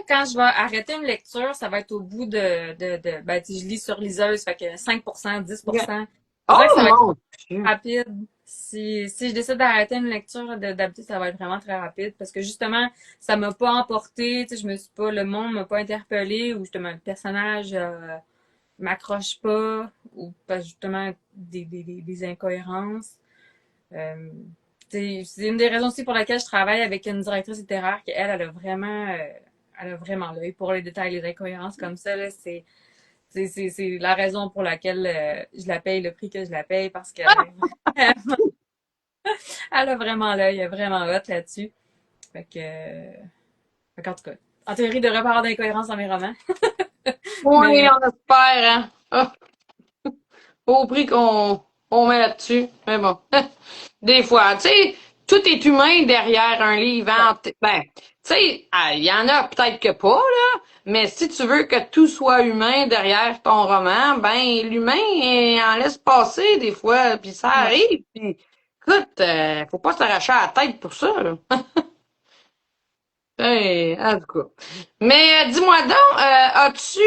quand je vais arrêter une lecture, ça va être au bout ben, tu sais, je lis sur liseuse, fait que 5%, 10%. On dirait que Oh ça va être mon Dieu! rapide. Si je décide d'arrêter une lecture, d'habitude, ça va être vraiment très rapide parce que justement, ça m'a pas emporté, tu sais, le monde m'a pas interpellé ou justement le personnage m'accroche pas ou pas justement des incohérences. Euh, c'est une des raisons aussi pour laquelle je travaille avec une directrice littéraire qui, elle elle a vraiment l'œil pour les détails, les incohérences comme ça, là, c'est la raison pour laquelle je la paye le prix que je la paye parce qu'elle a vraiment, elle a vraiment l'œil, elle est vraiment hot là-dessus. Fait que, en tout cas, en théorie, il devrait pas avoir d'incohérences dans mes romans. Oui, Mais, on espère, hein. Ah, au prix qu'on met là-dessus. Mais bon. Des fois, tu sais, tout est humain derrière un livre. ouais, Hein. Ben, tu sais, il y en a peut-être que pas, là, mais si tu veux que tout soit humain derrière ton roman, ben, l'humain en laisse passer des fois, puis ça ouais. arrive. Puis, écoute, faut pas s'arracher à la tête pour ça, là. Hey, en tout cas. Mais dis-moi donc, as-tu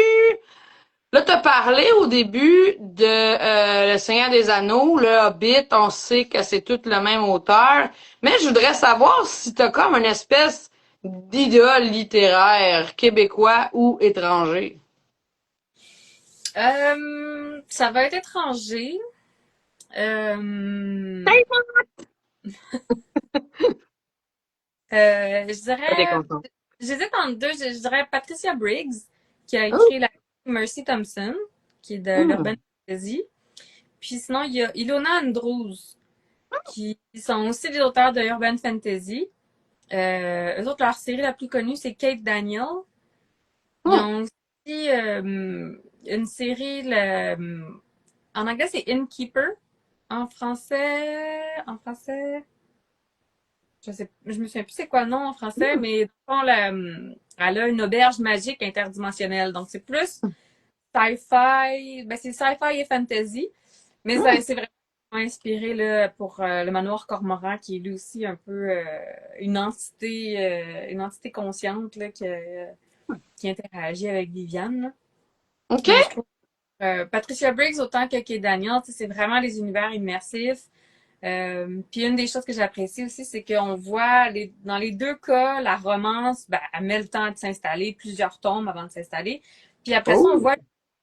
là, t'as parlé au début de Le Seigneur des Anneaux, le Hobbit, on sait que c'est tout le même auteur, mais je voudrais savoir si t'as comme une espèce d'idole littéraire québécois ou étranger. Ça va être étranger. Euh, je Pas des dirais, contents. j'hésite entre deux. Je dirais Patricia Briggs, qui a Oh, écrit la Mercy Thompson, qui est de l'urban hmm. fantasy. Puis sinon, il y a Ilona Andrews, qui sont aussi des auteurs de urban fantasy. Eux autres, leur série la plus connue, c'est Kate Daniel. Ils Hmm. ont aussi une série, en anglais, c'est Innkeeper. En français, je me souviens plus c'est quoi le nom en français, Hmm. mais dans le fond, elle a une auberge magique interdimensionnelle. Donc, c'est plus sci-fi, ben c'est sci-fi et fantasy, mais Hmm. c'est vraiment inspiré là, pour le manoir Cormoran, qui est lui aussi un peu une entité consciente là, qui interagit avec Viviane. Là. OK? Mais je trouve Patricia Briggs, autant que Kay Daniel, c'est vraiment les univers immersifs. Puis une des choses que j'apprécie aussi, c'est qu'on voit dans les deux cas, la romance, ben, elle met le temps de s'installer, plusieurs tomes avant de s'installer. Puis après ça, on Oh. voit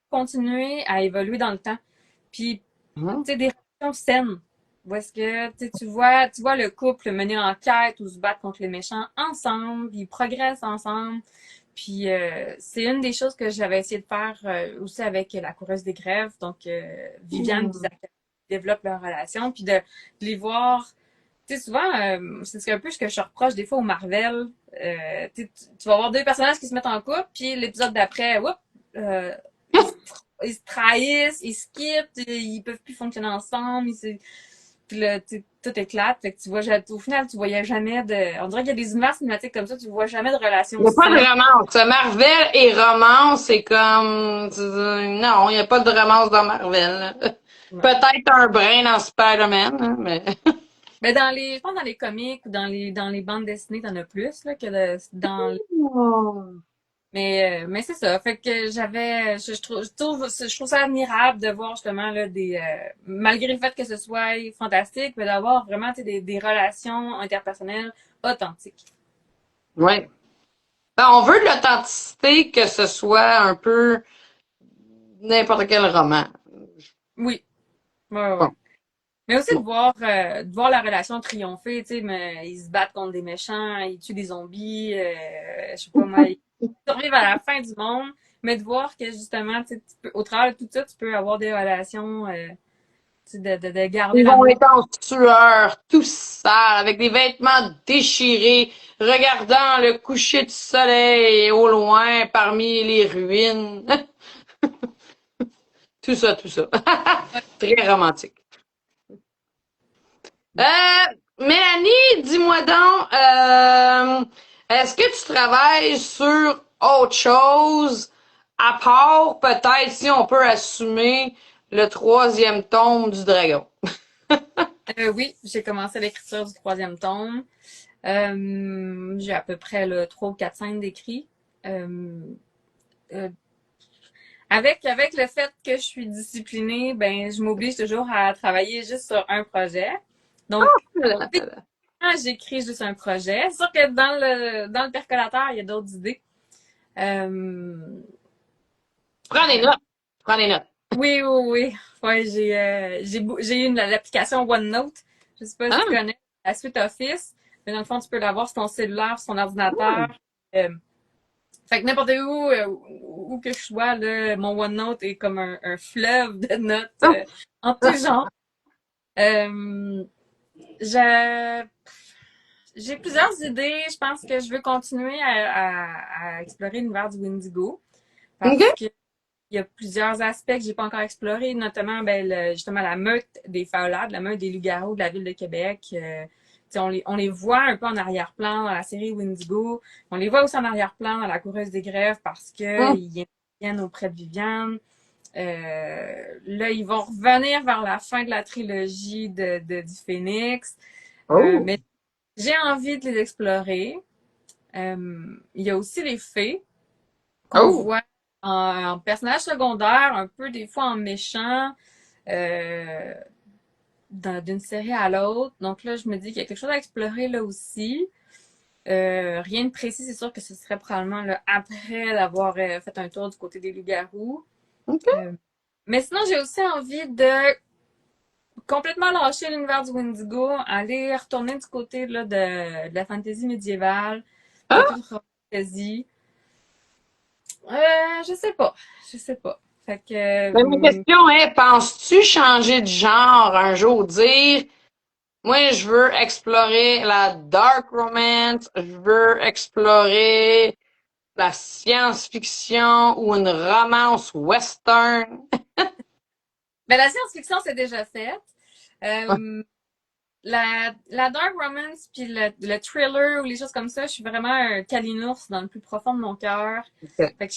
continuer à évoluer dans le temps. Puis, tu Hmm. sais, des relations saines. Où est-ce que tu vois le couple mener l'enquête ou se battre contre les méchants ensemble, ils progressent ensemble. Puis c'est une des choses que j'avais essayé de faire aussi avec la coureuse des grèves, donc Viviane puis Hmm. Zachary développent leur relation, puis de les voir. Tu sais, souvent, c'est un peu ce que je reproche des fois au Marvel. Tu vas avoir deux personnages qui se mettent en couple, puis l'épisode d'après, whoop, euh, ils se trahissent, ils se quittent, ils peuvent plus fonctionner ensemble, puis là, tout éclate. Fait que tu vois, au final, tu voyais jamais de. On dirait qu'il y a des univers cinématiques comme ça, tu vois jamais de Il relation n'y a pas de saine. romance. Marvel et romance, c'est comme... Non, il n'y a pas de romance dans Marvel. Ouais. Peut-être un brin dans Spider-Man, hein, mais... Mais je pense dans les comics ou dans les bandes dessinées, t'en as plus, là, que dans. Oh. Mais c'est ça. Fait que je trouve ça admirable de voir justement là malgré le fait que ce soit fantastique, mais d'avoir vraiment des relations interpersonnelles authentiques. Ouais. Ben, on veut de l'authenticité, que ce soit un peu n'importe quel roman. Oui, ouais, Bon, ouais. Mais aussi bon. de voir la relation triompher, tu sais, mais ils se battent contre des méchants, ils tuent des zombies, je sais pas moi, ils survivent à la fin du monde, mais de voir que justement, au travers de tout ça, tu peux avoir des relations, tu sais, de garder Ils vont l'amour. être en sueur, tout sales, avec des vêtements déchirés, regardant le coucher du soleil au loin parmi les ruines. Tout ça, tout ça. Très romantique. Mélanie, dis-moi donc, est-ce que tu travailles sur autre chose, à part peut-être si on peut assumer le troisième tome du Dragon? Oui, j'ai commencé l'écriture du troisième tome. J'ai à peu près le 3 ou 4 scènes d'écrit. Euh, euh, avec le fait que je suis disciplinée, ben je m'oblige toujours à travailler juste sur un projet. Donc, quand j'écris juste un projet, c'est sûr que dans le percolateur, il y a d'autres idées. Euh, Prends des notes. Prends des notes. oui, oui, oui. Ouais, j'ai eu l'application OneNote. Je sais pas si tu Hein? connais la suite Office, mais dans le fond, tu peux l'avoir sur ton cellulaire, sur ton ordinateur. Euh, Fait que n'importe où que je sois, là, mon OneNote est comme un fleuve de notes en tout genre. Euh, je- j'ai plusieurs idées. Je pense que je veux continuer à explorer l'univers du Windigo parce OK? que il y a plusieurs aspects que j'ai pas encore explorés, notamment ben, justement la meute des Faolades, la meute des loups-garous de la ville de Québec. On les voit un peu en arrière-plan dans la série Windigo. On les voit aussi en arrière-plan dans la coureuse des grèves parce que Hum. ils viennent auprès de Viviane. Là, ils vont revenir vers la fin de la trilogie du Phénix. Oh. Mais j'ai envie de les explorer. Il y a aussi les fées qu'on Oh. voit en personnage secondaire, un peu des fois en méchant, euh, d'une série à l'autre. Donc là, je me dis qu'il y a quelque chose à explorer là aussi. Rien de précis, c'est sûr que ce serait probablement là, après d'avoir fait un tour du côté des loups-garous. OK. Euh, mais sinon, j'ai aussi envie de complètement lâcher l'univers du Windigo, aller retourner du côté là, de la fantasy médiévale, un peu Ah, plus de fantasy. Je sais pas. Je sais pas. Fait que, mais ma question est, penses-tu changer de genre un jour, dire, moi, je veux explorer la dark romance, je veux explorer la science-fiction ou une romance western? ben, la science-fiction, c'est déjà fait. Euh, la dark romance puis le thriller ou les choses comme ça, je suis vraiment un calinours dans le plus profond de mon cœur. OK. Fait que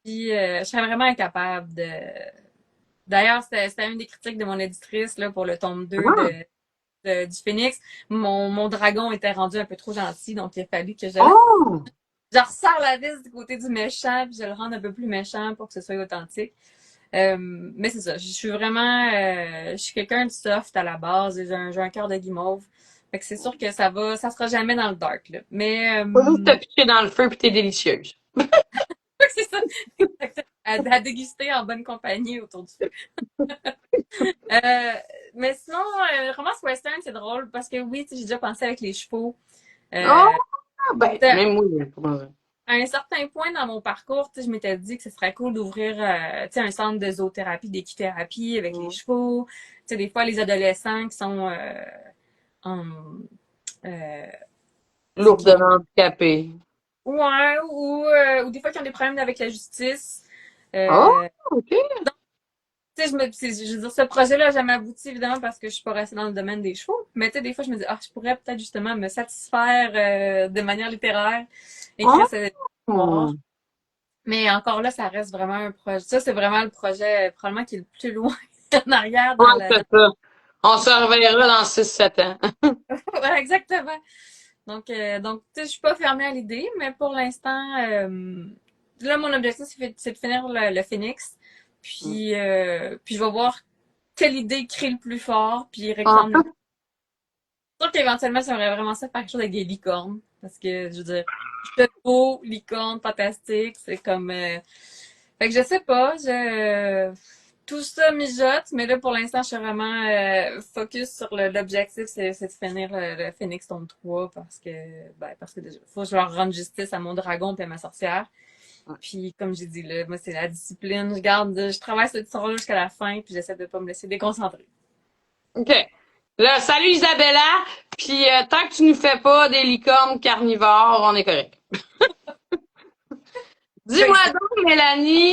je serais vraiment incapable de... D'ailleurs, c'était une des critiques de mon éditrice là, pour le tome 2 Ah. du Phénix. Mon dragon était rendu un peu trop gentil, donc il a fallu que Oh! je resserre la vis du côté du méchant puis je le rende un peu plus méchant pour que ce soit authentique. Mais c'est ça, je suis vraiment, je suis quelqu'un de soft à la base, j'ai un cœur de guimauve. Fait que c'est sûr que ça sera jamais dans le dark, là. Mais, Faut juste te piquer dans le feu puis t'es délicieuse. c'est ça, à déguster en bonne compagnie autour du feu. Euh, mais sinon, romance western, c'est drôle parce que oui, tu sais, j'ai déjà pensé avec les chevaux. Oh, Euh, ben, à même moi, il y a pas besoin. un certain point dans mon parcours, tu sais, je m'étais dit que ce serait cool d'ouvrir tu sais, un centre de zoothérapie, d'équithérapie avec les chevaux. Tu sais, des fois, les adolescents qui sont en, euh, tu sais, qui, Lourdement handicapé. ouais, ou des fois qui ont des problèmes avec la justice. Oh, Euh, OK. Tu sais, je veux dire, ce projet-là n'a jamais abouti, évidemment, parce que je suis pas restée dans le domaine des chevaux. Mais tu sais, des fois, je me dis, ah, je pourrais peut-être justement me satisfaire de manière littéraire, écrire cette histoire. Oh. Mais encore là, ça reste vraiment un projet. Ça, c'est vraiment le projet, probablement, qui est le plus loin en arrière Ouais, dans la... c'est ça. On se reverra dans 6 7 ans. Ouais, exactement. Donc, tu sais, je suis pas fermée à l'idée, mais pour l'instant, là, mon objectif, c'est de finir le Phoenix. Puis je vais voir quelle idée crie le plus fort, puis réclame le plus. Je sûr qu'éventuellement, j'aimerais vraiment ça faire quelque chose avec des licornes. Parce que, je veux dire, chevaux, beau, licorne, fantastique, c'est comme... Fait que je sais pas, tout ça mijote, mais là, pour l'instant, je suis vraiment focus sur l'objectif, c'est de finir le Phoenix Tome 3 parce que déjà, faut que je leur rende justice à mon dragon et à ma sorcière. Puis, comme j'ai dit, là, moi, c'est la discipline. Je travaille cette histoire-là jusqu'à la fin, puis j'essaie de pas me laisser déconcentrer. OK. Là, salut Isabella. Puis tant que tu nous fais pas des licornes carnivores, on est correct. Fait Dis-moi que donc, Mélanie,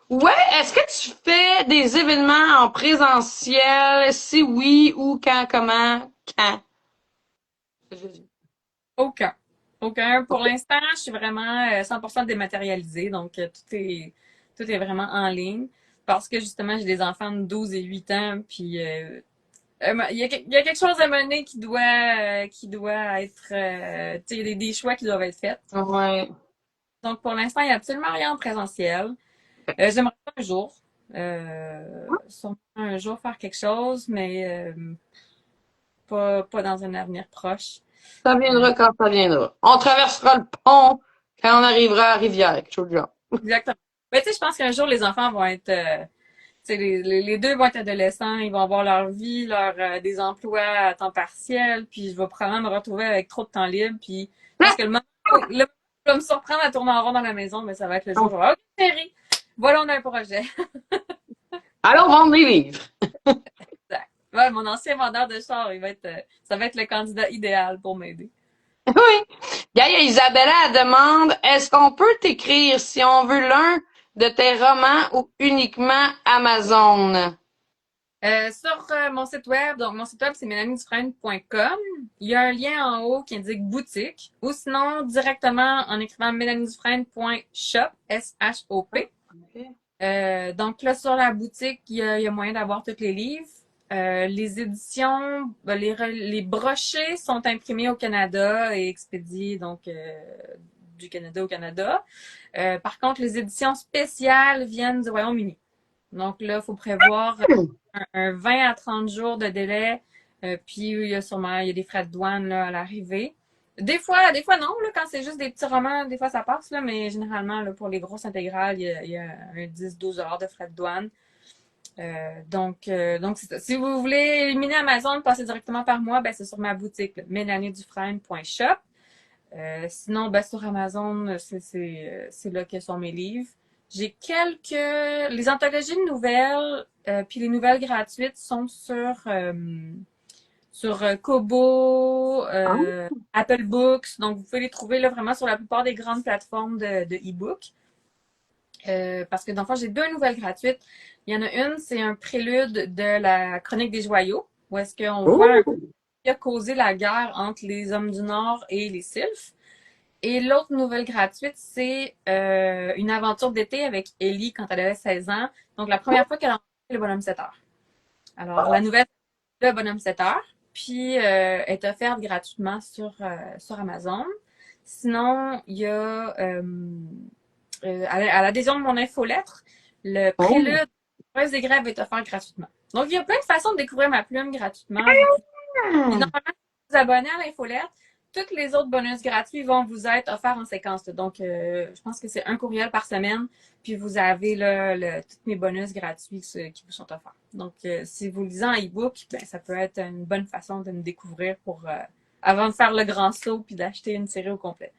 ouais, est-ce que tu fais des événements en présentiel? Si oui, où, quand, comment, quand? aucun. Aucun. Pour OK. l'instant, je suis vraiment 100% dématérialisée, donc tout est vraiment en ligne. Parce que justement, j'ai des enfants de 12 et 8 ans, puis il y a quelque chose à mener qui doit être, tu sais, il y a des choix qui doivent être faits. Ouais. Donc, pour l'instant, il n'y a absolument rien en présentiel. J'aimerais un jour, sûrement un jour faire quelque chose, mais pas dans un avenir proche. Ça Euh, viendra quand ça viendra. On traversera le pont quand on arrivera à Rivière, quelque chose de genre. exactement. Mais tu sais, je pense qu'un jour, les enfants vont être, tu sais, les deux vont être adolescents, ils vont avoir leur vie, des emplois à temps partiel, puis je vais probablement me retrouver avec trop de temps libre, puis je pense que le moment où je vais me surprendre à tourner en rond dans la maison, mais ça va être le jour où je vais faire, OK, chérie, voilà, on a un projet. Allons vendre des livres. Exact. Ouais, mon ancien vendeur de char, ça va être le candidat idéal pour m'aider. Oui. Gaïa Isabella, elle demande, est-ce qu'on peut t'écrire si on veut l'un de tes romans ou uniquement Amazon? Sur mon site web, donc mon site web c'est mélaniedufresne.com. Il y a un lien en haut qui indique boutique, ou sinon directement en écrivant mélaniedufresne.shop, S-H-O-P. OK. Donc là, sur la boutique, il y a moyen d'avoir tous les livres. Les éditions, ben, les brochets sont imprimés au Canada et expédiés donc du Canada au Canada. Par contre, les éditions spéciales viennent du Royaume-Uni. Donc là, il faut prévoir un 20 à 30 jours de délai. Puis il y a des frais de douane là, à l'arrivée. Des fois non, là, quand c'est juste des petits romans, des fois ça passe, là, mais généralement, là, pour les grosses intégrales, il y a un 10-12 $ de frais de douane. Donc c'est ça. Si vous voulez éliminer Amazon, passez directement par moi, ben, c'est sur ma boutique, mélaniedufresne.shop. Sinon, ben, sur Amazon, c'est là que sont mes livres. J'ai les anthologies de nouvelles, puis les nouvelles gratuites sont sur Kobo, Ah, Apple Books. Donc, vous pouvez les trouver là, vraiment sur la plupart des grandes plateformes de e-book. Parce que dans le fond, j'ai deux nouvelles gratuites. Il y en a une, c'est un prélude de la Chronique des Joyaux, où est-ce qu'on voit un peu oh, ce qui a causé la guerre entre les hommes du Nord et les Sylphes. Et l'autre nouvelle gratuite, c'est une aventure d'été avec Ellie quand elle avait 16 ans. Donc, la première fois qu'elle a rencontré le bonhomme 7 heures. Alors, la nouvelle, le bonhomme 7 heures, puis est offerte gratuitement sur Amazon. Sinon, il y a à l'adhésion de mon infolettre, le oh. prélude Preuves des grèves est offert gratuitement. Donc, il y a plein de façons de découvrir ma plume gratuitement. Puis, normalement, si vous vous abonnez à l'infolettre, tous les autres bonus gratuits vont vous être offerts en séquence. Donc, je pense que c'est un courriel par semaine, puis vous avez là, tous mes bonus gratuits qui vous sont offerts. Donc, si vous lisez en e-book, ben, ça peut être une bonne façon de me découvrir avant de faire le grand saut puis d'acheter une série au complet.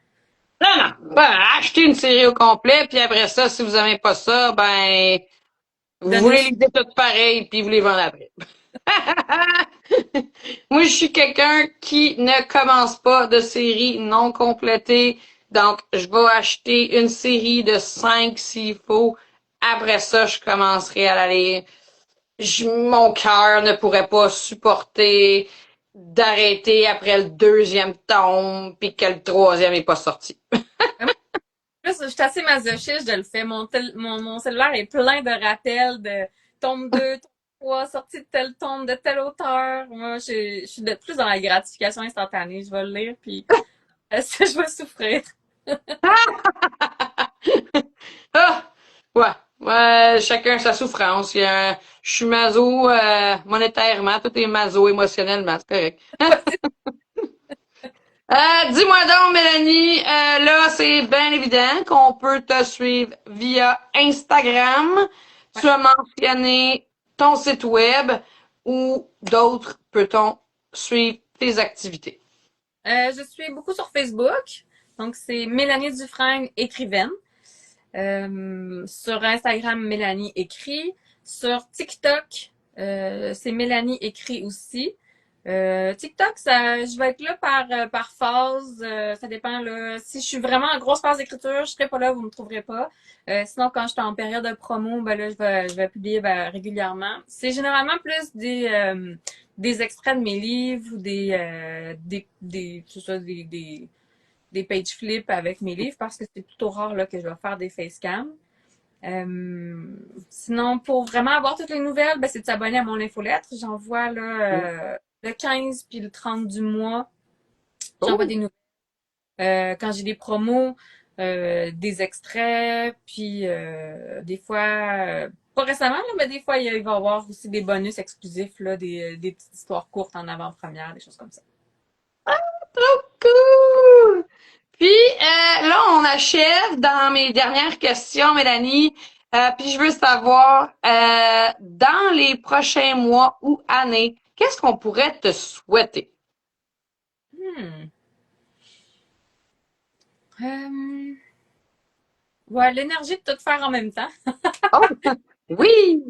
Non, non. Ben, achetez une série au complet, puis après ça, si vous n'aimez pas ça, ben, vous les lisez toutes pareilles, puis vous les vendez après. Moi, je suis quelqu'un qui ne commence pas de série non complétée. Donc, je vais acheter une série de 5 s'il faut. Après ça, je commencerai à la lire. Mon cœur ne pourrait pas supporter d'arrêter après le deuxième tome puis que le troisième n'est pas sorti. Plus, je suis assez masochiste, je le fais. Mon cellulaire est plein de rappels de tome 2, tome 3, sortie de tel tome, de tel auteur. Moi, je suis de plus dans la gratification instantanée. Je vais le lire, puis je vais souffrir. Ah! Ouais. Ouais, chacun sa souffrance. Je suis maso monétairement, tout est maso émotionnellement, c'est correct. Dis-moi donc, Mélanie, là, c'est bien évident qu'on peut te suivre via Instagram. Ouais. Tu as mentionné ton site web ou d'autres peut-on suivre tes activités? Je suis beaucoup sur Facebook. Donc, c'est Mélanie Dufresne, écrivaine. Sur Instagram, Mélanie écrit. Sur TikTok, c'est Mélanie écrit aussi. TikTok, je vais être là par phase. Ça dépend là. Si je suis vraiment en grosse phase d'écriture, je serai pas là, vous me trouverez pas. Sinon, quand je suis en période de promo, ben là, je vais publier régulièrement. C'est généralement plus des extraits de mes livres ou c'est ça, des page flips avec mes livres parce que c'est plutôt rare là, que je vais faire des facecams. Sinon, pour vraiment avoir toutes les nouvelles, ben, c'est de s'abonner à mon infolettre. J'envoie là, le 15 puis le 30 du mois. J'envoie des nouvelles. Quand j'ai des promos, des extraits, puis des fois, pas récemment, là, mais des fois, il va y avoir aussi des bonus exclusifs, là, des petites histoires courtes en avant-première, des choses comme ça. Trop cool! Puis là, on achève dans mes dernières questions, Mélanie. Puis je veux savoir, dans les prochains mois ou années, qu'est-ce qu'on pourrait te souhaiter? Hmm. Ouais, l'énergie de tout faire en même temps. Oh, oui!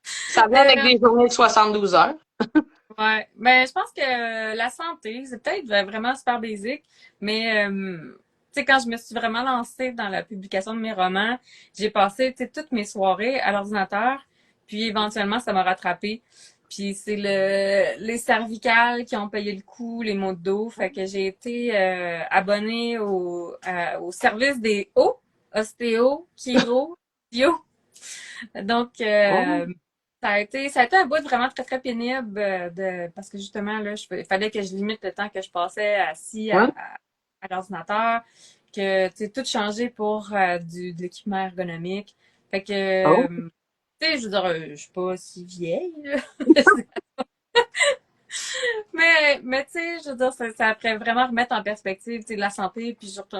Ça vient avec Euh, des journées de 72 heures. ouais, mais je pense que la santé, c'est peut-être vraiment super basique, mais tu sais, quand je me suis vraiment lancée dans la publication de mes romans, j'ai passé, tu sais, toutes mes soirées à l'ordinateur, puis éventuellement, ça m'a rattrapée. Puis c'est les cervicales qui ont payé le coup, les maux de dos, fait que j'ai été abonnée au service des ostéo, chiro, bio. Donc, Oh, ça a été un bout vraiment très, très pénible parce que justement, là, il fallait que je limite le temps que je passais assis ouais. à l'ordinateur, que, tu sais, tout changer pour de l'équipement ergonomique. Fait que, Oh, tu sais, je veux dire, je suis pas si vieille, là. Mais tu sais, je veux dire, ça ferait vraiment remettre en perspective, tu sais, la santé, puis surtout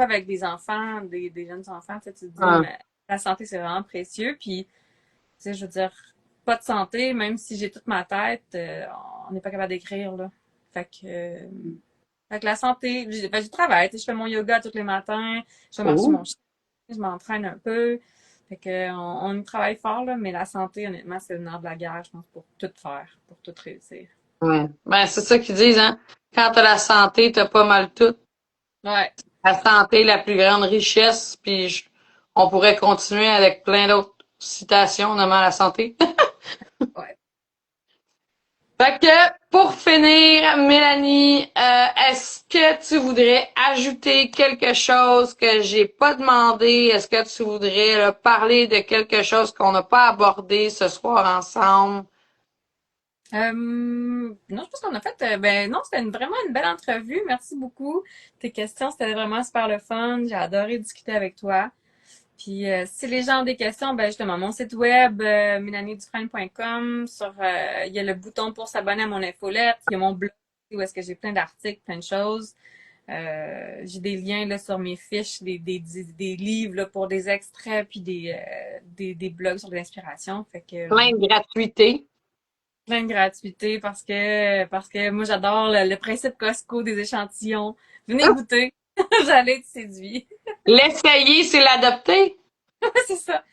avec des enfants, des jeunes enfants, tu sais, tu te dis, ah, mais la santé, c'est vraiment précieux, puis tu sais, je veux dire, pas de santé, même si j'ai toute ma tête, on n'est pas capable d'écrire, là. Fait que la santé, je travaille, tu sais, je fais mon yoga tous les matins, je fais marcher oh, mon chien, je m'entraîne un peu. Fait que, on y travaille fort, là, mais la santé, honnêtement, c'est le nerf de la guerre, je pense, pour tout faire, pour tout réussir. ouais. Ben, c'est ça qu'ils disent, hein. Quand t'as la santé, t'as pas mal tout. Ouais. La santé est la plus grande richesse, puis on pourrait continuer avec plein d'autres citations nommant la santé. Ouais. Fait que, pour finir, Mélanie, est-ce que tu voudrais ajouter quelque chose que j'ai pas demandé? Est-ce que tu voudrais là, parler de quelque chose qu'on n'a pas abordé ce soir ensemble? Non, je pense qu'on a fait, ben non, c'était vraiment une belle entrevue. Merci beaucoup. Tes questions, c'était vraiment super le fun. J'ai adoré discuter avec toi. Puis si les gens ont des questions, ben justement, mon site web, mélaniedufresne.com, il y a le bouton pour s'abonner à mon infolette, il y a mon blog où est-ce que j'ai plein d'articles, plein de choses. J'ai des liens là, sur mes fiches, des livres là, pour des extraits, puis des blogs sur l'inspiration. Fait que Plein de gratuité. plein de gratuité parce que moi j'adore le principe Costco des échantillons. Venez goûter, j'allais être séduit. L'essayer, c'est l'adopter. C'est ça.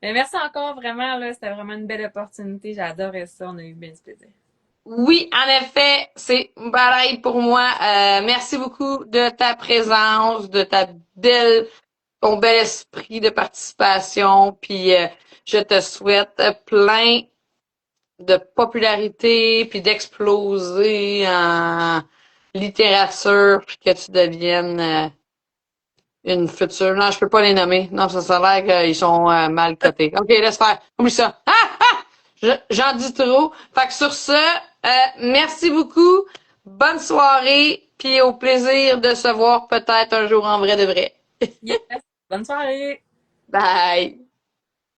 Mais merci encore vraiment là, c'était vraiment une belle opportunité. J'ai adoré ça, on a eu bien du plaisir. Oui, en effet, c'est pareil pour moi. Merci beaucoup de ta présence, de ton bel esprit de participation. Puis je te souhaite plein de popularité, puis d'exploser en littérature, puis que tu deviennes une future. Non, je peux pas les nommer. Non, ça a l'air qu'ils sont mal cotés. OK, laisse faire. Oublie ça. J'en dis trop. Fait que sur ce, merci beaucoup. Bonne soirée, puis au plaisir de se voir peut-être un jour en vrai de vrai. Yes. Bonne soirée! Bye.